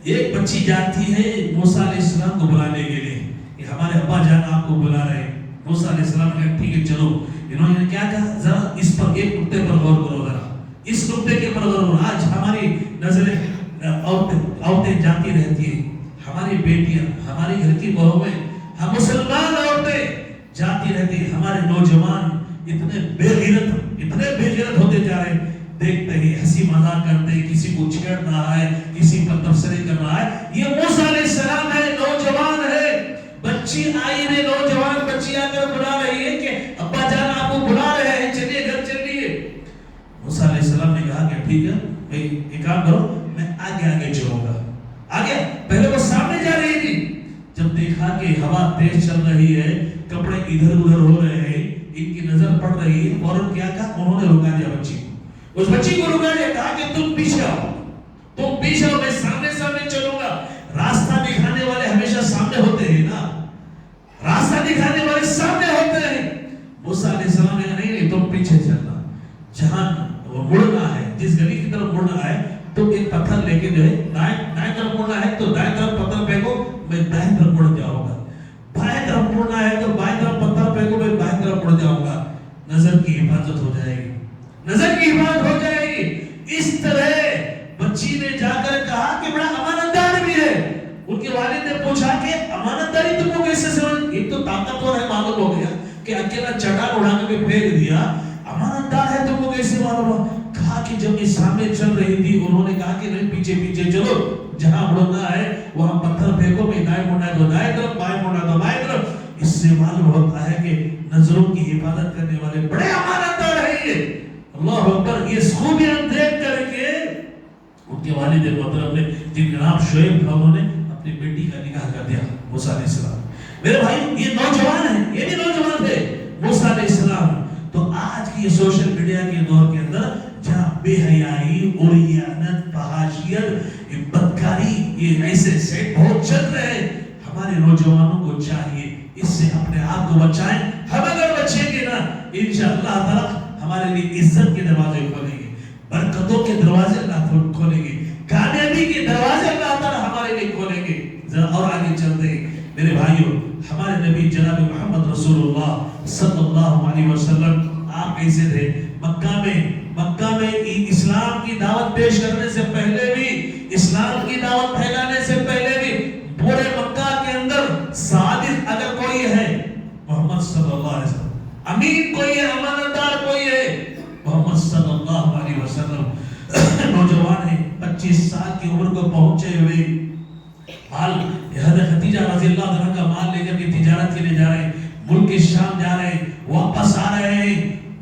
Speaker 2: ایک بچی جاتی ہے موسیٰ علیہ السلام کو بلانے کے لیے کہ ہمارے ابا جان آپ کو بلا رہے ہیں. موسیٰ علیہ السلام نے کہا ٹھیک ہے چلو. انہوں نے کیا کہا, ذرا اس پر ایک نقطے پر غور کرو, ذرا اس نقطے کے پر غور کرو. آج ہماری نظریں عورتیں جاتی رہتی ہیں, ہماری بیٹیاں, ہماری گھر کی بہو میں ہم مسلمان عورتیں جاتی رہتی ہیں. ہمارے نوجوان اتنے بے غیرت ہوتے جا رہے ہیں. دیکھتے ہی ہنسی مذاق کرتے ہیں, کسی کو چھیڑ رہا ہے, کسی پر تبصرے کر رہا ہے. یہ موسیٰ علیہ السلام ہے, نوجوان ہے. بچی آئی ہے, نوجوان بچی آ کر بلا رہی ہے کہ ابا جان آپ کو بلا رہے ہیں, چلیے گھر چلیے. موسیٰ علیہ السلام نے کہا کہ ٹھیک ہے ایک کام کرو, میں آگے چلوں گا. آگے پہلے وہ سامنے جا رہی تھی, جب دیکھا کہ ہوا تیز چل رہی ہے, کپڑے ادھر ادھر ہو رہے ہیں, ان کی نظر پڑ رہی ہے, فوراً کیا کہا, انہوں نے رکا دیا بچی کو. اس بچی کو رکا دیا, کہا کہ تم پیچھے آؤ, میں سامنے چلوں گا. راستہ دکھانے والے ہمیشہ سامنے ہوتے ہیں نا, راستہ دکھانے والے سامنے ہوتے ہیں. موسیٰ علیہ السلام نے کہا نہیں تم پیچھے چلنا, جہاں مڑنا ہے, جس گلی کی طرف مڑنا ہے تو ایک پتھر لے کے جو ہے دائیں طرف مڑنا ہے تو دائیں طرف پتھر پھینکو, میں دائیں طرف مڑ جاؤں گا. بائیں طرف مڑنا ہے تو بائیں طرف پتھر پھینکو, میں بائیں طرف مڑ جاؤں گا. نظر کی حفاظت ہو جائے گی, نظر کی حفاظت ہو جائے گی. اس طرح بچی نے جا کر کہا کہ بڑا امانتدار بھی ہے. ان کے والد نے پوچھا کہ امانتداری تم کو کیسے سمجھ, ایک تو طاقتور ہے معلوم ہو گیا کہ اکیلا چٹان اڑا کے پھینک دیا, امانتدار ہے تم کو کیسے معلوم ہوا. کہا کہ جب یہ سامنے چل رہی تھی انہوں نے کہا کہ نہیں پیچھے چلو, جہاں مڑنا ہے وہاں پتھر پھینکو, میں دائیں مڑنا ہے تو دائیں طرف, بائیں مڑنا ہے تو بائیں طرف. اس سے معلوم ہوتا ہے کہ نظروں کی حفاظت کرنے والے بڑے امانتدار ہیں یہ. اللہ اکبر. یہ خوبیاں دیکھ کر کے ان کے والد محترم نے, جن کا نام شعیب تھا, انہوں نے اپنی بیٹی کا نکاح کر دیا موسیٰ علیہ السلام. میرے بھائی یہ نوجوان ہیں, یہ بھی نوجوان تھے موسیٰ علیہ السلام. تو آج کی سوشل میڈیا کے دور کے اندر جہاں بے حیائی, اوریانت, فحاشیت, بدکاری, یہ ایسے سیٹ بہت چل رہے ہیں. ہمارے نوجوانوں کو چاہیے اس سے اپنے آپ کو بچائیں. ہم اگر بچیں گے نا انشاءاللہ تعالی ہمارے لیے عزت کے دروازے کھولیں گے, برکتوں کے دروازے اللہ کھولیں گے, کامیابی کے دروازے اللہ تعالی ہمارے لیے کھولیں گے. ذرا اور آگے چلتے ہیں میرے بھائیوں. ہمارے نبی جناب محمد رسول اللہ صلی اللہ علیہ وسلم آپ کیسے تھے؟ مکہ میں اسلام کی دعوت پیش کرنے سے پہلے بھی, اسلام کی دعوت پھیلانے سے پہلے بھی پورے مکہ کے اندر صادق اگر کوئی ہے محمد صلی اللہ علیہ وسلم, امین کوئی ہے, امانتدار کوئی ہے, محمد صلی اللہ علیہ وسلم. نوجوان ہیں, 25 سال کی عمر کو پہنچے ہوئے, مال حضرت خدیجہ رضی اللہ عنہا کا مال لے کر کے تجارت کے لیے جا رہے ہیں, ملک شام جا رہے ہیں, واپس آ رہے ہیں,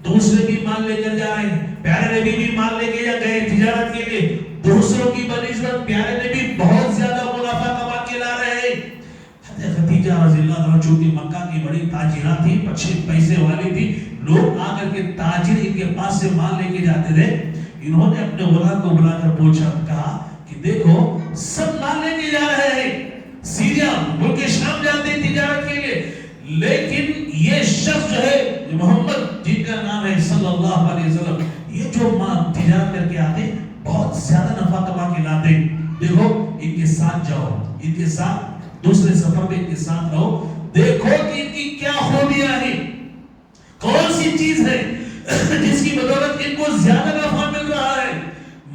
Speaker 2: دوسرے بھی مال لے کر جا رہے ہیں. پیارے نبی بھی مال لے کے گئے تجارت کے لیے, دوسروں کی بنسبت پیارے نبی بہت زیادہ منافع کما کے لا رہے ہیں. حضرت خدیجہ رضی اللہ عنہا چونکہ مکہ کی بڑی تاجرہ تھی, اچھے پیسے والی تھی, لوگ آ کر کے تاجر ان کے پاس سے مال لے کے جاتے تھے. انہوں نے اپنے غلام کو بلا کر پوچھا, کہا کہ دیکھو سب مال لے کے جا رہے ہیں, سیریا ملک شام جاتے ہیں تجارت کے لیے, لیکن یہ شخص جو ہے محمد جن کا نام ہے صلی اللہ علیہ وسلم, یہ جو مال تجارت کر کے آتے بہت زیادہ نفع کما کے لاتے. دیکھو ان کے ساتھ جاؤ, ان کے ساتھ دوسرے سفر میں ان کے ساتھ رہو, دیکھو کہ ان کی کیا خوبیاں ہیں, کون سی چیز ہے جس کی بدولت ان کو زیادہ نفع مل رہا ہے.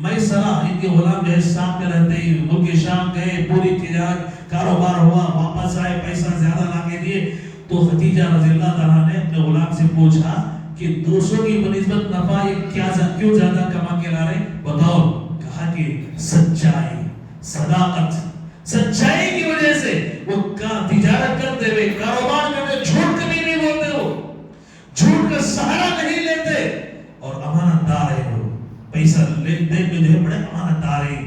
Speaker 2: میں سرا ان کے غلام جو ہے شام میں رہتے ہیں, ملک شام گئے, پوری تجارت کاروبار ہوا, واپس آئے, پیسہ زیادہ لا کے دیے. تو خدیجہ رضی اللہ عنہا نے اپنے غلام سے پوچھا کہ دوسروں کی بنسبت نفع یہ کیوں زیادہ کما کے لا رہے, بتاؤ. کہا کہ سچائی, صداقت, سچائی کی وجہ سے وہ تجارت کرتے ہوئے, کاروبار کرتے, جھوٹ کبھی نہیں بولتے, ہو جھوٹ کا سہارا نہیں لیتے, اور امانت دار ہے, وہ پیسہ لین دین میں جو ہے بڑے امانت دار ہے,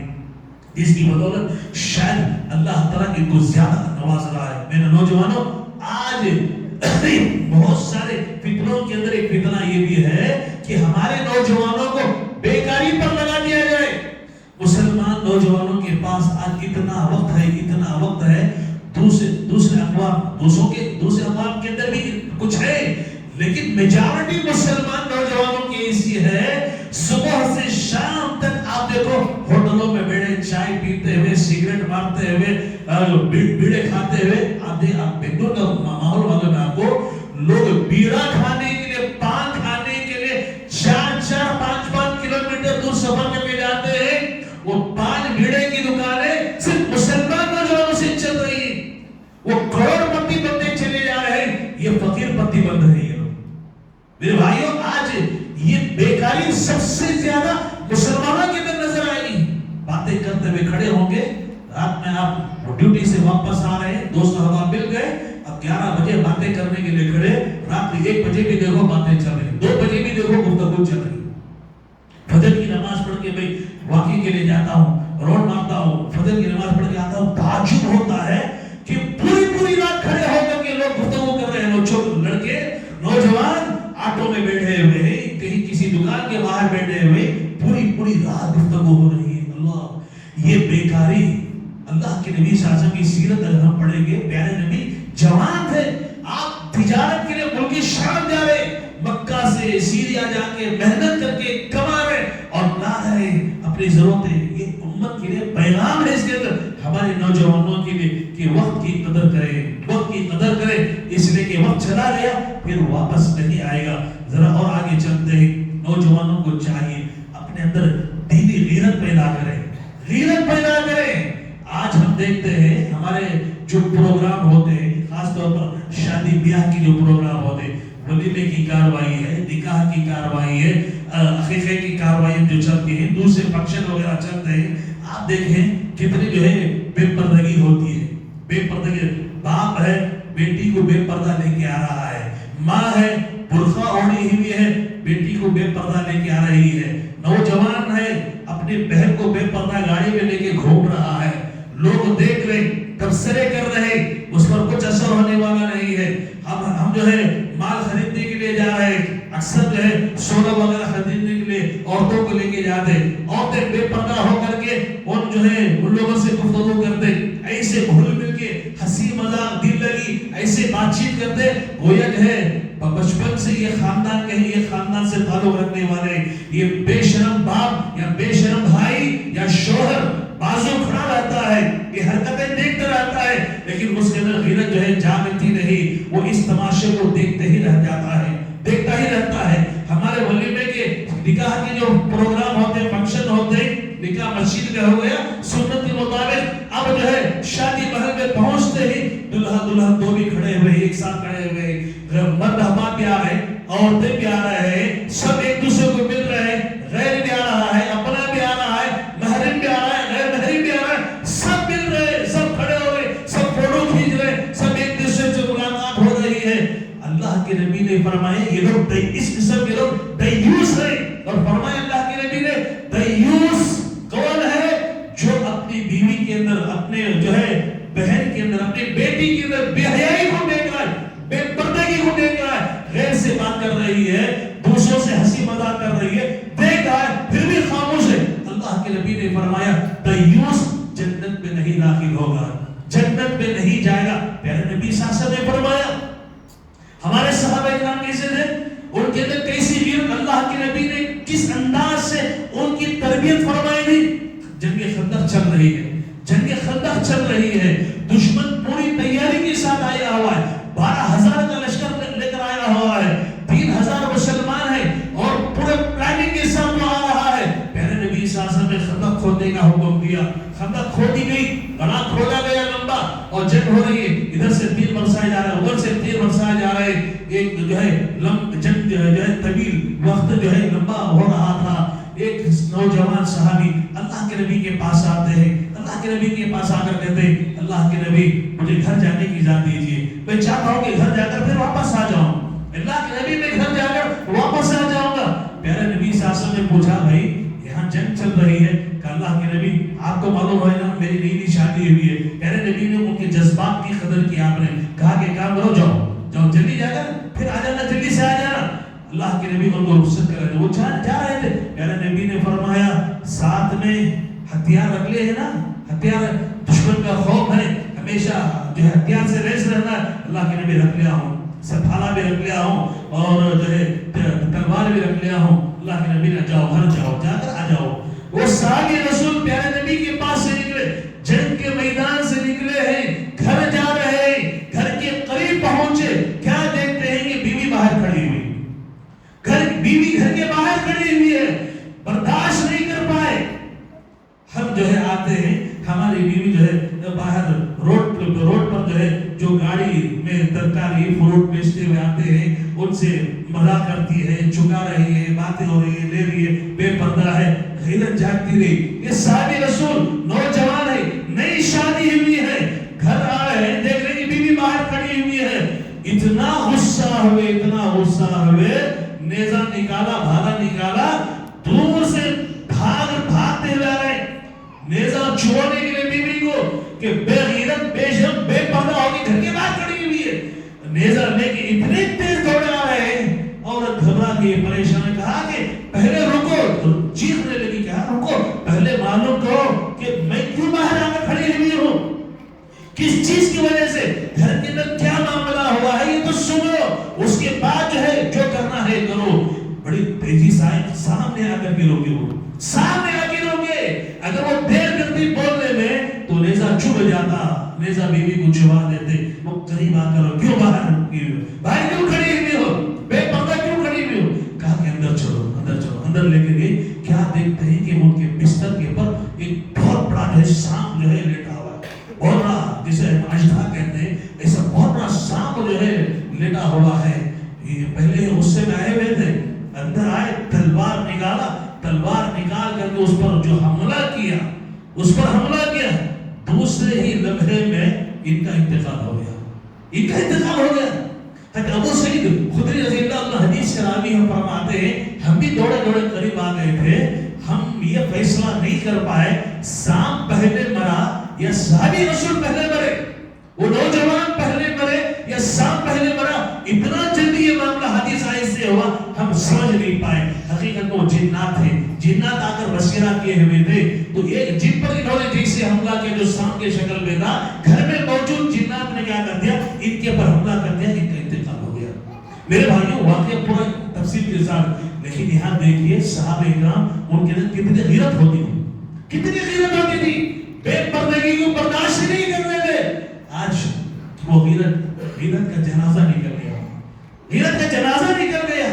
Speaker 2: جس کی بدولت شاید اللہ تعالیٰ ان کو زیادہ نواز رہا ہے. میرے نوجوانوں, آج بہت سارے فتنوں کے اندر ایک فتنہ یہ بھی ہے کہ ہمارے نوجوانوں کو بیکاری پر لگا دیا جائے. مسلمان نوجوانوں کے پاس آج اتنا وقت ہے, دوسرے اقوام کے اندر بھی کچھ ہے, لیکن میجارٹی مسلمان نوجوانوں کی ایسی ہے, صبح سے شام تک آپ دیکھو ہوٹلوں میں بیٹھے, چائے پیتے ہوئے, سگریٹ مارتے ہوئے, بیڑے کھاتے ہوئے. آپ بنگلور کا ماحول والوں میں آپ کو لوگ بیڑا کھانے کے لیے, پان کھانے کے لیے 4-5 کلومیٹر دور سفر کر کے جاتے ہیں. وہ 5 بیڑے کی دکانیں صرف مسلمان نوجوانوں سے چل رہی ہیں. وہ کروڑ پتی بنتے چلے جا رہے ہیں, یہ فقیر پتی بن رہی ہے. میرے بھائیوں, آج یہ بیکاری سب سے زیادہ مسلمانوں کے اندر نظر آئے گی. باتیں کرتے ہوئے کھڑے ہوں گے, رات میں آپ ڈیوٹی سے واپس آ رہے ہیں, دوست احباب مل گئے, اب 11 بجے باتیں کرنے کے لیے کھڑے, رات میں 1 بجے بھی دیکھو باتیں چل رہی, 2 بجے بھی دیکھو گفتگو چل رہی. فجر کی نماز پڑھ کے میں واقعی کے لیے جاتا ہوں, روڈ مارتا ہوں, فجر کی نماز پڑھ کے آتا ہوں, تعجب ہوتا ہے کہ پوری رات کھڑے ہو کر کے لوگ گفتگو کر رہے ہیں. لڑکے نوجوان آٹو میں بیٹھے ہوئے ہیں, کہیں کسی دکان کے باہر بیٹھے ہوئے, پوری رات گفتگو ہو رہی ہے. اللہ, یہ بیکاری. اللہ کے نبی صلی اللہ علیہ وسلم کی سیرت اگر ہم پڑھیں گے, پیارے نبی جوان تھے, آپ تجارت کے لیے ملک شام جا رہے, مکہ سے سیریا جا کے محنت کر کے کما رہے اور لا رہے اپنی ضرورتیں. یہ امت کے لیے پیغام ہے اس کے اندر ہمارے نوجوانوں کے لیے کہ وقت کی قدر کریں, اس لیے کہ وقت چلا گیا پھر واپس نہیں آئے گا. ذرا اور آگے چلتے ہیں. نوجوانوں کو چاہیے اپنے اندر دینی غیرت پیدا کریں. آج ہم دیکھتے ہیں ہمارے جو پروگرام ہوتے ہیں, خاص طور پر شادی بیاہ کی جو پروگرام ہوتے ہیں, ولیمے کی کاروائی ہے, نکاح کی کاروائی ہے, عقیقے کی کاروائی جو چلتی ہے, دوسرے فنکشن وغیرہ چلتے ہیں. آپ دیکھیں کتنی جو ہے بے پردگی ہوتی ہے. بے پردگی, باپ ہے بیٹی کو بے پردہ لے کے آ رہا ہے, ماں ہے برقع اوڑھی ہوئی ہے بیٹی کو بے پردہ لے کے آ رہی ہے, نوجوان ہے اپنی بہن کو بے پردہ گاڑی میں لے کے گھوم رہا ہے. لوگ دیکھ رہے, تبصرے کر رہے, اس پر کچھ اثر ہونے والا نہیں ہے. ہم جو ہے مال خریدنے کے لیے جا رہے ہیں, اکثر جو ہے سونا وغیرہ خریدنے کے لیے عورتوں کو لے کے جاتے, عورتیں بے پردہ ہو کر کے ان جو ہے ان لوگوں سے گفتگو کرتے, ایسے گھل مل کے ہنسی بات چیت کرتے گویا جو ہے بچپن سے یہ خاندان کے ہیں، یہ خاندان سے تعلق رکھنے والے، یہ بے شرم باپ یا بے شرم بھائی یا شوہر بازو کھڑا رہتا ہے، یہ حرکتیں دیکھتا رہتا ہے، لیکن اس کے اندر غیرت جو ہے جاگتی نہیں، وہ اس تماشے کو دیکھتے ہی رہ جاتا ہے، دیکھتا ہی رہتا ہے۔ ہمارے ولیمے کے نکاح کے جو پروگرام ہوتے ہیں، فنکشن ہوتے ہیں، نکاح مسجد میں ہو گیا سنت کے مطابق، اب جو ہے شادی محل میں پہنچتے ہی دلہا دلہن دو بھی کھڑے ہوئے، ایک ساتھ کھڑے ہوئے، مرد حباب بھی آ رہے، عورتیں بھی آ رہے ہیں، سب ایک دوسرے کو مل رہے ہیں، غیر بھی آ رہا ہے، اپنا بھی آ رہا ہے، محرم بھی آ رہا ہے، غیر محرم بھی آ رہا ہے، سب مل رہے، سب کھڑے ہو رہے، سب فوٹو کھینچ رہے، سب ایک دوسرے سے ملاقات ہو رہی ہے۔ اللہ کے نبی نے فرمایا یہ لوگ اس قسم کے لوگ دیوس ہیں، اور فرمایا اللہ کے نبی نے دیوس کون ہے؟ جو اپنی بیوی کے اندر، اپنے جو ہے بہن کے اندر، اپنی بیٹی کے اندر بے حیائی کو دیکھ رہا ہے، بے پردگی کو دیکھ رہا ہے، غیر سے بات کر رہی ہے، دوسروں سے ہنسی مذاق کر رہی ہے، دیکھ رہا ہے پھر بھی خاموش ہے۔ اللہ کے نبی نے فرمایا دیوس جنت میں نہیں داخل ہوگا، جنت میں نہیں جائے گا۔ پیارے نبی صلی اللہ علیہ وسلم نے فرمایا ہمارے صحابہ اکرام کیسے تھے، ان کے اندر کیسی غیرت، اللہ کے نبی نے کس انداز سے ان کی تربیت فرمائی تھی۔ جنگ خندق چل رہی ہے، جنگ خندق چل رہی ہے، دشمن پوری تیاری کے ساتھ آیا ہوا ہے، 12,000 کا لشکر لے کر آیا ہوا ہے، 3,000 مسلمان ہیں اور پورے پلاننگ کے ساتھ وہ آ رہا ہے۔ پیارے نبی صلی اللہ علیہ وسلم نے خندق کھودنے کا حکم دیا، خندق کھودی گئی، گڑھا کھودا گیا لمبا، اور جنگ ہو رہی ہے، ادھر سے تیر برسائے جا رہے ہیں، ادھر سے تیر برسائے جا رہے ہیں، ایک جو ہے جنگ جو ہے طویل وقت جو ہے لمبا ہو رہا تھا۔ ایک نوجوان صحابی اللہ کے نبی کے پاس آتے ہیں، اللہ کے نبی کے پاس آ کر کہتے ہیں اللہ کے نبی مجھے گھر جانے کی اجازت دیجیے، میں چاہتا ہوں کہ گھر جا کر پھر واپس آ جاؤں، اللہ کے نبی میں گھر جا کر واپس آ جاؤں گا۔ پیارے نبی صلی اللہ علیہ وسلم نے پوچھا بھائی یہاں جنگ چل رہی ہے کہ اللہ کے نبی آپ کو معلوم ہے نا میری نئی نئی شادی ہوئی ہے۔ پیارے نبی نے ان کے جذبات کی قدر کی، آپ نے کہا کہ کام کرو، جاؤ جاؤ جلدی جا کر پھر آ جانا، جلدی سے آ جانا۔ اللہ کے نبی ان کو رخصت کر رہے تھے، وہ جا رہے تھے۔ پیارے نبی نے فرمایا ساتھ میں ہتھیار رکھ لے ہیں نا، ہتھیار دشمن کا خوف ہے، ہمیشہ جو ہے ہتھیار سے ریس رہنا ہے، اللہ کے نبی رکھ لیا ہوں، سپھالا بھی رکھ لیا ہوں اور جو ہے تلوار بھی رکھ لیا ہوں۔ اللہ کے نبی نے جاؤ گھر جاؤ، جا کر آ جاؤ۔ وہ صحابی رسول پیارے نبی کے پاس سے نکلے، جنگ کے میدان سے نکلے ہیں، گھر جا رہے ہیں، گھر کے قریب پہنچے، کیا دیکھتے ہیں کہ بیوی باہر کھڑی ہوئی، بیوی گھر کے باہر کھڑی ہوئی ہے، برداشت نہیں کر پائے۔ ہم جو ہے آتے ہیں، ہماری بیوی جو ہے باہر روڈ پر جو ہے جو گاڑی میں ترکاری فروٹ بیچتے ہوئے آتے ہیں ان سے مذاق کرتی ہے، چکا رہی ہے، باتیں ہو رہی ہے، لے رہی ہے، بے پردہ ہے، غیرت جاگتی رہی۔ یہ صحابی رسول نوجوان ہے، نئی شادی ہوئی ہے، گھر آ رہے ہیں، دیکھ رہے ہیں بیوی باہر کھڑی ہوئی ہے، اتنا غصہ ہوئے، اتنا غصہ ہوئے، نیزہ نکالا، بھالا نکالا، دور سے بھاگتے ہوئے آ رہے، نیزہ چھوڑنے کے لیے بیوی کو کہ بے غیرت، بے شرم، بے پردہ ہوگی، گھر کے باہر کھڑی ہوئی ہے، نیزہ لے کے اتنے تیز دوڑے آ رہے ہیں۔ عورت گھبرا گئی، پریشان، کہا کہ پہلے رکو، چیخنے لگی، کہا رکو، پہلے معلوم کرو کہ میں کیوں باہر آ کر کھڑی ہوئی ہوں، کس چیز کی وجہ سے، گھر کے اندر کیا معاملہ ہوا ہے یہ تو سنو، اس کے بعد جو ہے جو کرنا ہے کرو۔ بڑی تیزی سے سامنے آ کر کے روکے، وہ سامنے آ کے روکے، اگر وہ دیر کرتی بولنے میں تو نیزہ چبھ جاتا، نیزہ بیوی کو چبھا دیتے۔ وہ قریب آ کر کیوں باہر رکی ہوئی ہو، باہر کیوں کھڑی ہوئی ہو، بے پردہ کیوں کھڑی ہوئی ہو، کہا کہ اندر چلو، اندر چلو، اندر لے کے گئی۔ کیا دیکھتے ہیں کہ ان کے بستر کے اوپر ایک بہت بڑا جو ہے سانپ جو ہے لیٹا ہوا ہے، بہت بڑا، جسے اجدھا کہتے ہیں، ایسا بہت بڑا سانپ جو ہے لیٹا ہوا ہے۔ یہ پہلے غصے میں آئے ہوئے تھے، اندر آئے، تلوار نکالا، تلوار نکال کر کے اس پر جو حملہ کیا، اس پر حملہ کیا، دوسرے ہی لمحے میں ان کا انتقال ہو گیا، ان کا انتقال ہو گیا۔ حضرت ابو سعید خدری رضی اللہ عنہ حدیث کے راوی ہم فرماتے ہیں ہم بھی دوڑے دوڑے قریب آ گئے تھے، ہم یہ فیصلہ نہیں کر پائے سانپ پہلے مرا یا صحابی رسول پہلے مرے، وہ نوجوان پہلے مرے یا سانپ پہلے مرا۔ اتنا جلدی یہ معاملہ حدیث آئی کیسے ہوا ہم سمجھ نہیں پائے. حقیقت وہ جنات تھے. جنات آ کر بسیرا کیے ہوئے تھے. تو ایک جن پر انہوں نے جیسے حملہ کیا جو سانپ کے شکل میں تھا, گھر میں موجود جنات نے کیا کر دیا, ان کے پر حملہ کر دیا, ان کا انتقال ہو گیا. میرے بھائیوں واقعہ پورا تفصیل کے ساتھ, لیکن یہاں دیکھیے صحابہ کرام ان کے اندر کتنی غیرت ہوتی تھی, کتنی غیرت ہوتی تھی, بے پردگی کو برداشت نہیں کرتے تھے. آج وہ غیرت کا جنازہ نکل گیا, غیرت کا جنازہ نکل گیا.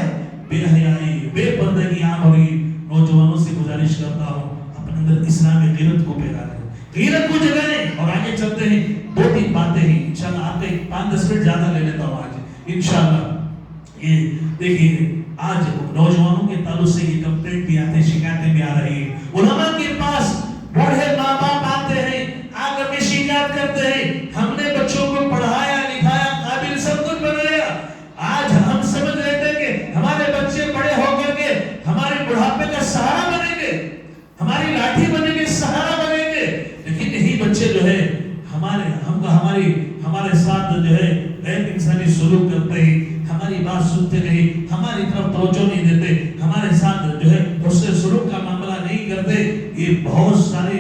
Speaker 2: بے حیائی, بے پردگی عام ہو رہی. نوجوانوں سے گزارش کرتا ہوں اپنے اندر اسلامی غیرت کو پیدا کریں, غیرت کو جگائیں. اور آگے چلتے ہیں, 2-3 باتیں ہیں انشاءاللہ. آپ کے 5-10 منٹ زیادہ لے لیتا ہوں آج انشاءاللہ. یہ دیکھیے آج نوجوانوں کے تعلق سے یہ کمپلینٹ بھی آتے ہیں, شکایتیں بھی آ رہی ہیں. علماء کے پاس بوڑھے ماں باپ آتے ہیں, آ کر کے شکایت کرتے ہیں, ہم نے بچوں کو پڑھایا لکھایا قابل سب کچھ بنایا, آج ہم سمجھ رہے تھے کہ ہمارے بچے بڑے ہو کر کے ہمارے بڑھاپے کا سہارا بنیں گے, ہماری لاٹھی بنیں گے, سہارا بنیں گے. لیکن یہی بچے جو ہے ہمارے ساتھ جو ہے غیر انسانی سلوک کرتے ہیں, ہماری بات سنتے نہیں, ہماری طرف توجہ نہیں دیتے, ہمارے ساتھ جو ہے حسن سلوک کا معاملہ نہیں کرتے. یہ بہت سارے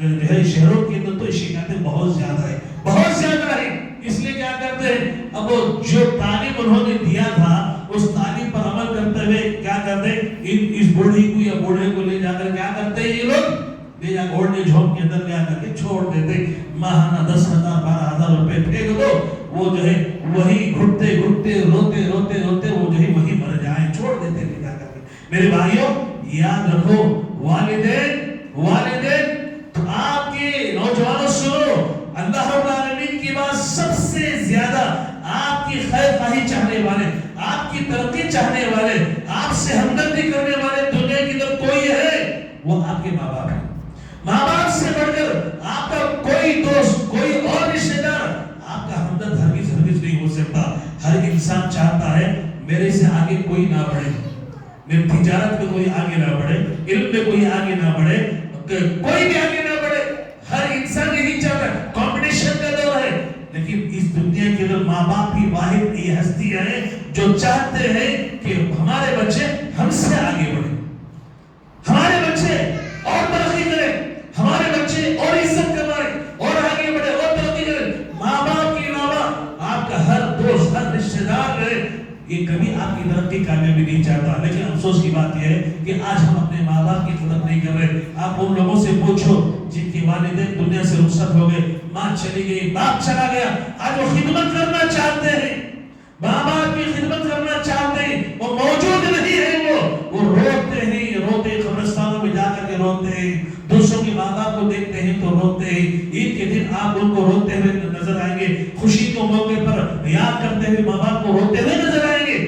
Speaker 2: جو ہے شہروں کے اندر تو شکایتیں بہت زیادہ ہیں, بہت زیادہ ہیں. اس لیے کیا کرتے ہیں, اب وہ جو تعلیم انہوں نے دیا تھا اس تعلیم پر عمل کرتے ہوئے کیا کرتے ہیں, اس بوڑھی کو یا بوڑھے کو لے جا کر کیا کرتے ہیں, یہ لوگ لے جا اوڑھنے جھونک کے اندر لے کر کے چھوڑ دیتے. ماہانہ 10,000 12,000 روپے پھینک دو, وہ جو ہے وہی گھٹتے گھٹتے روتے روتے روتے وہ جو ہے وہی مر جائیں, چھوڑ دیتے لے جا کر کے. میرے بھائیوں یاد رکھو, والدین تو آپ کے نوجوانوں سنو, اللہ رب العالمین کی بات سب سے زیادہ آپ کی خیر خواہی چاہنے والے, آپ کی ترقی چاہنے والے, آپ سے ہمدردی کرنے والے دنیا کی اندر کوئی ہے, وہ آپ کے ماں باپ ہیں. ماں باپ سے بڑھ کر آپ کا کوئی دوست, کوئی اور رشتہ دار آپ کا ہمدرد ہرگز نہیں ہو سکتا. ہر انسان چاہتا ہے میرے سے آگے کوئی نہ بڑھے, میری تجارت میں کوئی آگے نہ بڑھے, علم میں کوئی آگے نہ بڑھے, کوئی بھی آگے نہ بڑھے. ہر انسان یہی چاہتا ہے, کمپٹیشن کا دور ہے. لیکن اس دنیا کے اندر ماں باپ کی واحد یہ ہستی ہے جو چاہتے ہیں کہ ہمارے بچے ہم سے آگے بڑھیں, ہمارے بچے اور ترقی کریں, ہمارے بچے اور عزت کمائیں اور آگے بڑھے اور ترقی کریں. ماں باپ کے علاوہ آپ کا ہر دوست, ہر رشتہ دار رہے, یہ کبھی آپ کی ترقی کامیابی نہیں چاہتا. لیکن افسوس کی بات یہ ہے کہ آج ہم اپنے ماں باپ کی قدر نہیں کر رہے. آپ ان لوگوں سے پوچھو جن کے والدین دنیا سے رخصت ہو گئے, ماں چلی گئی, باپ چلا گیا, آج وہ خدمت کرنا چاہتے ہیں, ماں باپ کی خدمت کرنا چاہتے ہیں, وہ موجود نہیں ہے, وہ روتے ہیں, روتے قبرستانوں میں جا کر کے روتے ہیں, دوسروں کے ماں باپ کو دیکھتے ہیں تو روتے ہیں. عید کے دن آپ ان کو روتے ہوئے نظر آئیں گے, خوشی کے موقع پر یاد کرتے ہوئے ماں باپ کو روتے ہوئے نظر آئیں گے.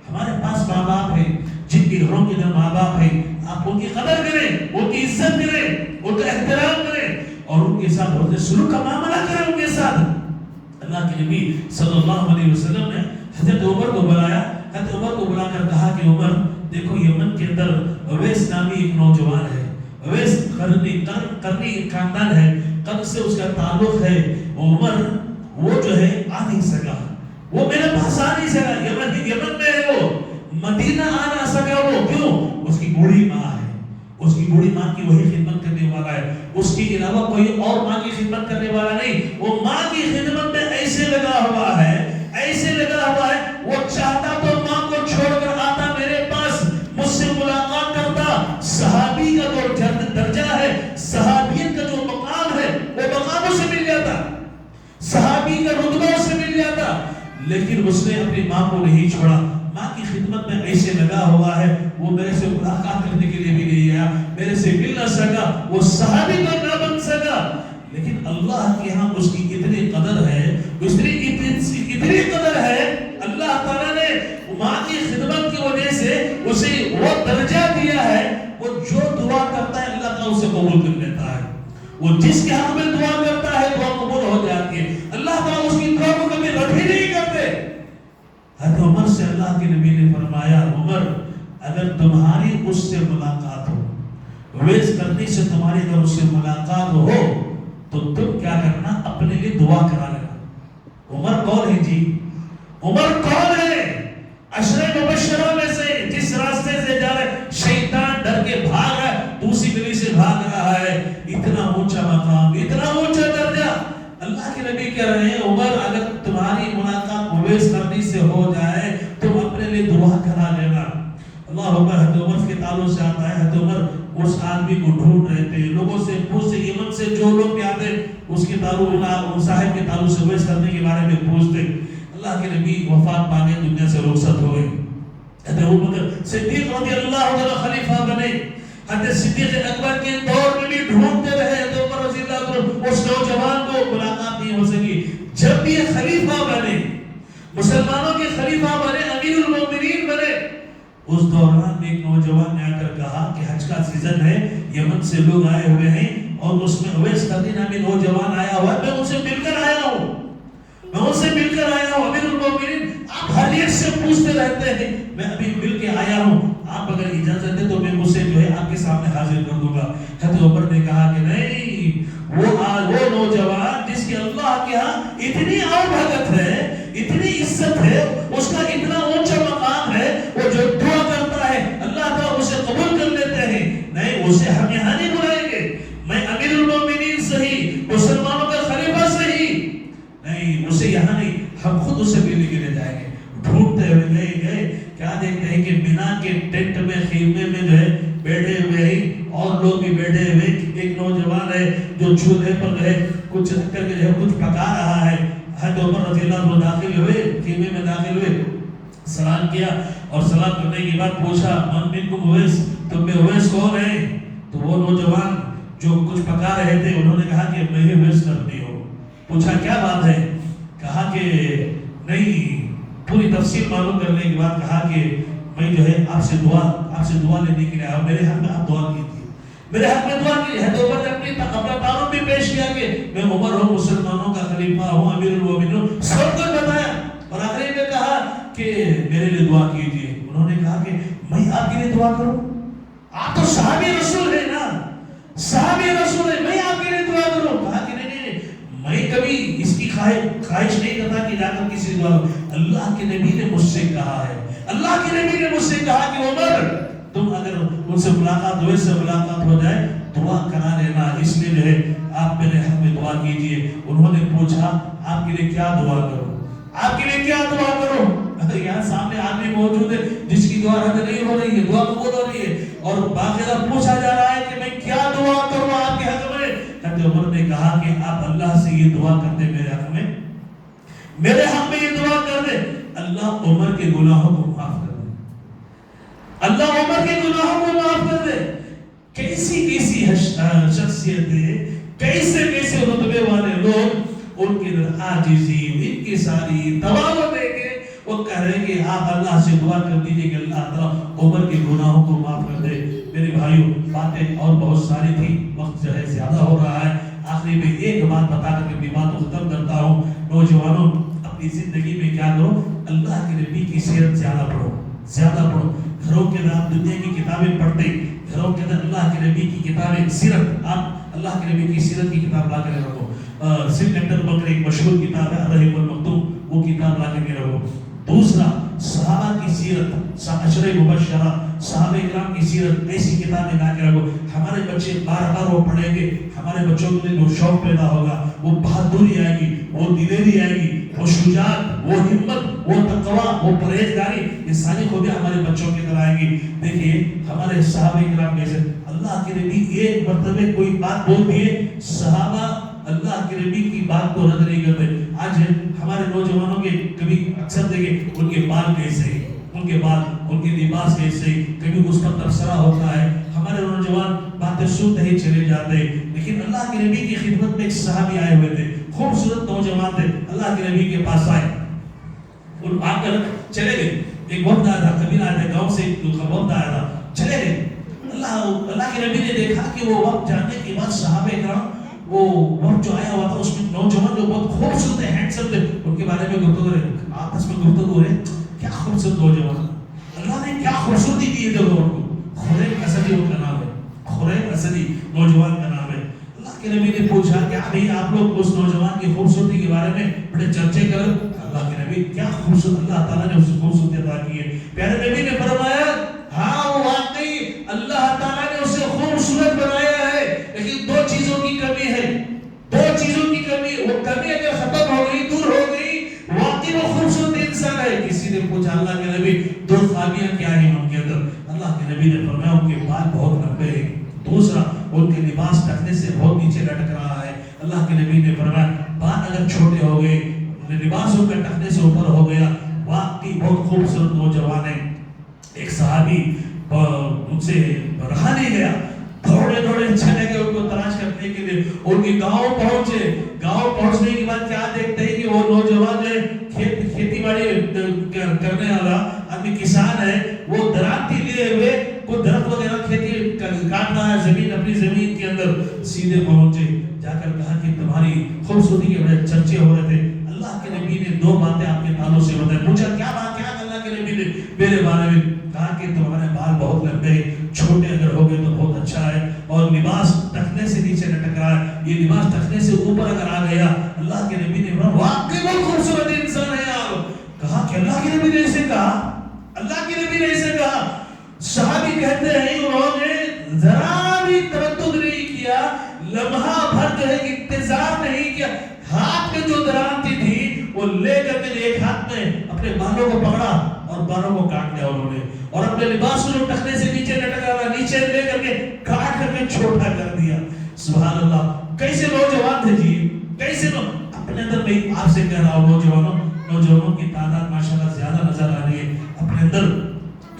Speaker 2: ہمارے پاس ماں باپ ہیں, جن کے گھروں کے اندر ماں باپ ہیں, آپ ان کی قدر کریں, ان کی عزت کریں, ان کا احترام کریں اور ان کے ساتھ حسن سلوک کا معاملہ کریں. ان کے ساتھ اللہ کے نبی صلی اللہ علیہ وسلم نے حضرت عمر کو بلایا, حضرت عمر کو بلا کر کہا کہ عمر دیکھو یمن کے اندر اویس نامی ایک نوجوان ہے, اویس قرنی خاندان ہے, قرن سے اس کا تعلق ہے. عمر وہ جو ہے آ نہیں سکا, وہ میرے پاس آ نہیں سکا, یمن میں ہے, وہ مدینہ آ نہ سکا. وہ کیوں؟ اس کی بوڑھی ماں ہے, اس کی بوڑھی ماں کی وہی خدمت کرنے والا ہے, اس کے علاوہ کوئی اور ماں کی خدمت کرنے والا نہیں. وہ ماں کی خدمت میں ایسے لگا ہوا ہے, ایسے لگا ہوا ہے, وہ چاہتا تو ماں کو چھوڑ کر آتا میرے پاس, مجھ سے ملاقات کرتا. صحابی کا جو درجہ ہے, صحابیت کا جو مقام ہے, وہ مقام اسے مل جاتا, صحابی کا رتبہ اسے مل جاتا. لیکن اس نے اپنی ماں کو نہیں چھوڑا, ماں کی خدمت میں ایسے لگا ہوا ہے, وہ میرے سے ملاقات کرنے کے لیے بھی نہیں آیا, میرے سے مل نہ سکا, وہ صحابی تو نہ بن سکا. لیکن اللہ کے ہاں اس کی اتنی قدر ہے, اتنی قدر ہے, اللہ تعالیٰ نے ماں کی خدمت کی وجہ سے اسے وہ درجہ دیا ہے. وہ جو دعا کرتا ہے اللہ تعالیٰ اسے قبول کر لیتا ہے, وہ جس کے حق میں دعا کرتا ہے دعا قبول ہو جاتی ہے. اللہ تعالیٰ اس کی دعا کو کبھی رد ہی نہیں کرتے. حضرت عمر سے اللہ کے نبی نے فرمایا, عمر اگر تمہاری اس سے ملاقات ہو, ویس کرنے سے تمہاری اگر اس سے ملاقات ہو تو تم کیا کرنا, اپنے لیے دعا کرا لینا. عمر کون ہے جی؟ عمر کون ہے؟ عشرہ مبشرہ نبی کہہ رہے ہیں عمر اگر تمہاری ملاقات اویس قرنی سے ہو جائے تم اپنے لیے دعا کرا لینا. اللہ اکبر. حضرت عمر کے تعلق سے آتا ہے حضرت عمر اس آدمی کو ڈھونڈ رہے تھے, لوگوں سے پوچھتے, یمن سے جو لوگ بھی آتے اس کے تعلق ان صاحب کے تعلق سے اویس قرنی کے بارے میں پوچھتے. اللہ کے نبی وفات پا گئے, دنیا سے رخصت ہو گئے. حضرت ابوبکر صدیق رضی اللہ عنہ خلیفہ بنے. حضرت صدیق اکبر کے دور میں بھی ڈھونڈتے رہے حضرت عمر رضی اللہ عنہ, اس نوجوان کو ملاقات نہیں ہو سکی. جب بھی یہ خلیفہ بنے, مسلمانوں کے خلیفہ بنے, امیر المومنین بنے, اس دوران میں ایک نوجوان نے آ کر کہا کہ حج کا سیزن ہے, یمن سے لوگ آئے ہوئے ہیں اور اس میں اویس قرنی نامی نوجوان آیا ہوا ہے, میں ان سے مل کر آیا ہوں, میں ان سے مل کر آیا ہوں. امیر المومنین آپ ہر ایک سے پوچھتے رہتے ہیں, میں ابھی مل کے آیا ہوں, آپ اگر اجازت دیں تو میں اسے جو ہے آپ کے سامنے حاضر کر دوں گا. حضرت عمر نے کہا کہ نہیں, وہ نوجوان جس کی اللہ کے ہاں اتنی بھگت ہے, اتنی عزت ہے, اس کا اتنا اونچا مقام ہے, وہ جو دعا کرتا ہے اللہ تعالیٰ اسے قبول کر لیتے ہیں. نہیں, اسے ہم یہاں نہیں بلائیں گے, میں امیر المومنین صحیح, مسلمانوں کا خلیفہ صحیح, نہیں اسے یہاں نہیں, ہم خود اسے ملنے کے لیے جائیں گے. ڈھونڈتے ہوئے گئے, کیا دیکھتے ہیں کہ مینا کے ٹینٹ میں, خیمے میں جو ہے بیٹھے ہوئے ہیں, اور لوگ بھی بیٹھے ہوئے. ایک نوجوان ہے جو چولہے پر جو ہے کچھ رکھ کر کے جو ہے کچھ پکا رہا ہے. حضرت عمر رضی اللہ عنہ داخل ہوئے, خیمے میں داخل ہوئے, سلام کیا اور سلام کرنے کے بعد پوچھا من منکم اویس, تم میں اویس کون ہے؟ تو وہ نوجوان جو کچھ پکا رہے تھے انہوں نے کہا کہ میں ہی اویس قرنی ہوں. پوچھا کیا بات ہے؟ کہا کہ نہیں, پوری تفصیل معلوم کرنے کے بعد کہا کہ میں جو ہے آپ سے دعا لینے کے لیے آیا, میرے حق میں آپ دعا کیجیے, میرے حق میں دعا کیجیے. حضرت عمر نے اپنا تعارف بھی پیش کیا کہ میں عمر ہوں, مسلمانوں کا خلیفہ ہوں, امیر المومنین ہوں, سب کچھ بتایا, اور آخری میں کہا کہ میرے لیے دعا کیجیے. انہوں نے کہا کہ میں آپ کے لیے دعا کروں؟ آپ تو صحابی رسول ہیں نا, صحابی رسول ہیں, میں آپ کے لیے دعا کروں؟ کہا کہ نہیں, میں کبھی اس کی خواہش نہیں کرتا کہ جا کر کسی دعا. اللہ کے نبی نے مجھ سے کہا ہے, اللہ کے نبی نے مجھ سے کہا کہ عمر تم اگر ان سے ملاقات ہوئے, سے ملاقات ہو جائے, دعا کرا لینا, اس لیے جو ہے آپ میرے حق میں دعا کیجئے. انہوں نے پوچھا آپ کے لیے کیا دعا کروں, آپ کے لیے کیا دعا کروں؟ یہاں سامنے آدمی موجود ہے جس کی دعا رد نہیں ہو رہی ہے, دعا قبول ہو رہی ہے, اور باقاعدہ پوچھا جا رہا ہے کہ میں کیا دعا کروں آپ کے حق میں. حضرت عمر نے کہا کہ آپ اللہ سے یہ دعا کرتے میرے حق میں, میرے حق میں یہ دعا کر دے, اللہ عمر کے گناہوں کو معاف کر دے, اللہ عمر کے گناہوں کو معاف کر دے. کیسی شخصیتیں, کیسے رتبے والے لوگ, ان کی عاجزی, ان کی ساری تواضع دے کے وہ کہہ رہے ہیں کہ آپ اللہ سے دعا کر دیجئے کہ اللہ تعالیٰ عمر کے گناہوں کو معاف کر دے. میرے بھائیوں, باتیں اور بہت ساری تھی, وقت جو ہے زیادہ ہو رہا ہے. آخری میں ایک بات بتا کر اپنی بات کو ختم کرتا ہوں. نوجوانوں, اپنی زندگی میں کیا کرو, اللہ کے نبی کی سیرت زیادہ پڑھو, زیادہ پڑھو. گھروں کے اندر آپ دنیا کی کتابیں پڑھتے, گھروں کے اندر اللہ کے نبی کی کتابیں, سیرت, آپ اللہ کے نبی کی سیرت کی کتاب لا کر رکھو. سکندر بکر ایک مشہور کتاب ہے الرحیق المختوم, وہ کتاب لا کے رکھو. دوسرا, صحابہ کی سیرت, عشرہ مبشرہ, صحابہ کرام کی سیرت, ایسی کتابیں لا کے رکھو. ہمارے بچے بار بار وہ پڑھیں گے, ہمارے بچوں کے لیے وہ شوق پیدا ہوگا, وہ بہادری آئے گی, وہ دلیری آئے گی, وہ شجاعت, وہ ہمت, وہ تقوی, وہ پرہیزگاری, یہ ساری خوبیاں ہمارے بچوں کی طرح آئیں گی. دیکھیے ہمارے صحابہ کرام کیسے, اللہ کے نبی ایک مرتبہ کوئی بات بول دیے, صحابہ اللہ کے نبی کی بات کو رد نہیں کرتے. آج ہمارے نوجوانوں کے کبھی اکثر دیکھیں ان کے بال کیسے, ان کے بال, ان کے لباس کیسے, کبھی اس پر تبصرہ ہوتا ہے. ہمارے نوجوان باتیں سنتے ہی چلے جاتے ہیں. لیکن اللہ کے نبی کی خدمت میں ایک صحابی آئے ہوئے تھے, خوبصورت نوجوان تھے, اللہ کے نبی کے پاس آئے, ان آ کر چلے گئے. ایک وقت آیا تھا, قبیلہ آیا تھا, گاؤں سے ایک وقت آیا تھا, چلے گئے. اللہ کے نبی نے دیکھا کہ وہ وقت جانے کے بعد صحابہ کرام, وہ وقت جو آیا ہوا تھا اس میں نوجوان جو بہت خوبصورت ہے, ہینڈسم تھے, ان کے بارے میں گفتگو رہے, آپس میں گفتگو رہے, کیا خوبصورت نوجوان, اللہ نے کیا خوبصورتی دی ہے ان کو. خریب اسدی ان کا نام ہے, خریب اسدی نوجوان کا نام ہے. اللہ کے نبی نے پوچھا کہ آپ لوگ اس نوجوان کی خوبصورتی کے بارے میں بڑے چرچے کر. اللہ کے نبی, کیا خوبصورت, اللہ تعالیٰ نے اسے خوبصورتی عطا کی ہے. پیارے نبی نے فرمایا, ہاں واقعی اللہ تعالیٰ نے اسے خوبصورت بنایا ہے, لیکن دو چیزوں کی کمی ہے, دو چیزوں کی کمی. وہ کمی اگر فرمایا ان کے بال بہت لمبے ہیں. دوسرا ان کے لباس ٹخنے سے بہت نیچے لٹک رہا ہے. اللہ کے نبی نے فرمایا بال اگر چھوٹے ہو گئے, لباس ان کا ٹخنے سے اوپر ہو گیا. واقعی بہت خوبصورت نوجوان ہے. ایک صحابی ان سے رہا نہیں گیا, دوڑے چلے گئے ان کو تلاش کرنے کے لیے. ان کی گاؤں پہنچے. گاؤں پہنچنے کے بعد کیا دیکھتے ہیں کہ وہ نوجوان جو کھیتی باڑی کرنے والا آدمی کسان ہے, وہ درانتی لیے ہوئے کوئی درخت وغیرہ کھیتی کاٹ رہا ہے زمین, اپنی زمین کے اندر. سیدھے پہنچے, جا کر کہا کہ تمہاری خوبصورتی کے بڑے چرچے ہو رہے تھے. اللہ کے نبی نے دو باتیں آپ کے تعلق سے بتائی. پوچھا کیا بات, کیا اللہ کے نبی نے میرے بارے میں کہا کہ تمہارے بال بہت لمبے ہیں, چھوٹے اگر ہو گئے تو بہت اچھا ہے, اور لباس ٹخنے سے نیچے لٹک رہا ہے. یہ لباس ٹخنے سے اوپر اگر آ گیا, اللہ کے نبی نے واقعی بہت خوبصورت انسان ہے یار. کہا کہ اللہ کے نبی نے ایسے کہا, اللہ کے نبی نے ایسے کہا. صحابی کہتے ہیں انہوں نے ذرا بھی تردد نہیں کیا, لمحہ بھر جو ہے انتظار نہیں کیا. ہاتھ میں جو درانتی تھی وہ لے کر کے ایک ہاتھ میں اپنے بالوں کو پکڑا اور بالوں کو کاٹ دیا انہوں نے, اور اپنے لباس کو جو ٹخنے سے نیچے لٹکا ہوا نیچے لے کر کے کاٹ کر کے چھوٹا کر دیا. سبحان اللہ, کیسے نوجوان تھے جی, کیسے اپنے اندر میں آپ سے کہہ رہا ہوں نوجوانوں کی تعداد ماشاءاللہ زیادہ نظر آ رہی ہے. اپنے اندر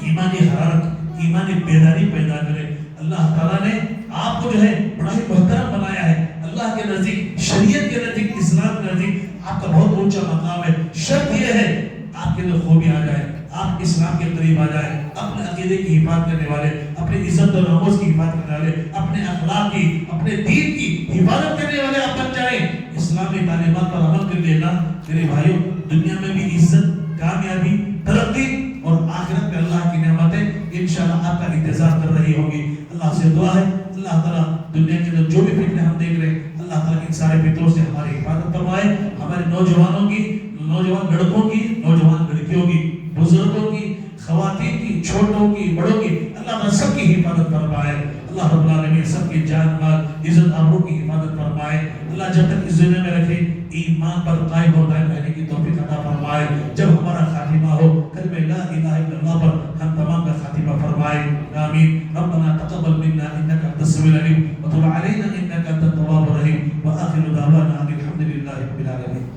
Speaker 2: ایمانی حرارت, ایمانی بیداری پیدا کرے. اللہ تعالیٰ نے آپ کو جو ہے بڑا ہی محترم بنایا ہے. اللہ کے نزدیک, شریعت کے نزدیک, اسلام کے نزدیک آپ کا بہت اونچا مقام ہے. شرط یہ ہے آپ کے اندر خوبی آ جائے, آپ اسلام کے قریب آ جائے, اپنے عقیدے کی حفاظت کرنے والے, اپنے عزت و ناموس کی حفاظت کرنے والے, اپنے اخلاق کی, اپنے دین کی حفاظت کرنے والے آپ بن جائیں. اسلامی تعلیمات پر عمل کر لینا میرے بھائیوں, دنیا میں بھی عزت, کامیابی, ترقی اور آخرت میں اللہ کی نعمتیں انشاءاللہ آپ کا انتظار کر رہی ہوں گی. اللہ سے دعا ہے اللہ تعالیٰ دنیا کے اندر جو بھی فتنے ہم دیکھ رہے ہیں, اللہ تعالیٰ ان سارے فتنوں سے ہماری حفاظت فرمائے. ہمارے نوجوانوں کی, نوجوان لڑکوں کی, نوجوان لڑکیوں کی, بزرگوں کی, خواتین کی, چھوٹوں کی, بڑوں کی, اللہ تعالیٰ سب کی حفاظت فرمائے. اللہ رب العالمین سب کی جان مال عزت آبرو کی حفاظت فرمائے. اللہ جب تک اس دنیا میں رکھے ایمان پر قائم اور دائم رہنے کی توفیق عطا فرمائے. جب ہمارا خاتمہ ہو کلمہ لا الہ الا اللہ پر ہم تمام کا خاتمہ فرمائے. آمین. ربنا تقبل منا انك انت السميع العليم وتب علينا انك انت التواب الرحيم واخر دعوانا ان الحمد لله رب العالمين.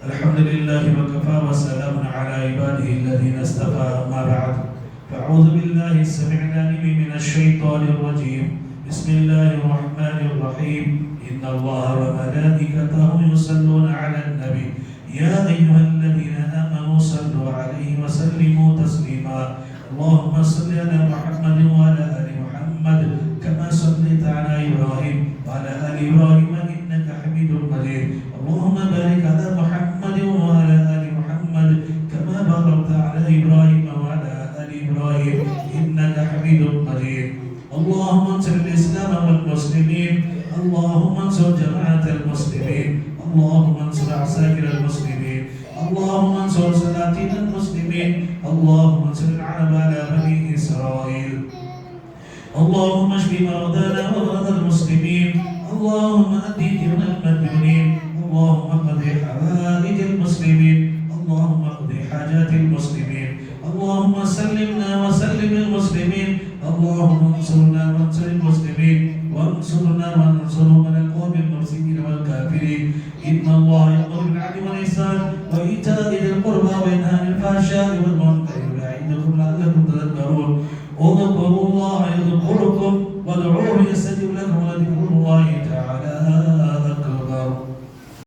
Speaker 2: الحمد لله وكفى وسلام على عباده الذين اصطفى. أما بعد فأعوذ بالله السميع العليم من الشيطان الرجيم. بسم الله الرحمن الرحيم. إن الله وملائكته يصلون على النبي يا أيها الذين آمنوا صلوا عليه وسلموا تسليما. اللهم صل على محمد وعلى آل محمد كما صليت على إبراهيم وعلى آل إبراهيم إنك حميد مجيد. اللهم بارك على محمد وعلى آل محمد كما باركت على إبراهيم وعلى آل إبراهيم إنك حميد مجيد. اللهم انصر الإسلام والمسلمين. اللهم انصر جماعة المسلمين. اللهم انصر عساكر المسلمين. اللهم انصر سلاطين المسلمين. اللهم انصر العرب على بني إسرائيل. اللهم اشف مرضانا ومرضى المسلمين. اللهم أد دين المدينين. اللهم اقضي حوائج المسلمين. اللهم اقضي حاجات المسلمين. اللهم سلمنا وسلم المسلمين. اللهم انصرنا وانصر المسلمين وانصرنا وانصرهم من القوم المفسدين والكافرين. إن الله يأمر بالعدل والإحسان وإيتاء ذي القربى وينهى عن الفحشاء والمنكر ويعظكم لعلكم تذكرون. اذكروا الله يذكركم وادعوه يستجب لكم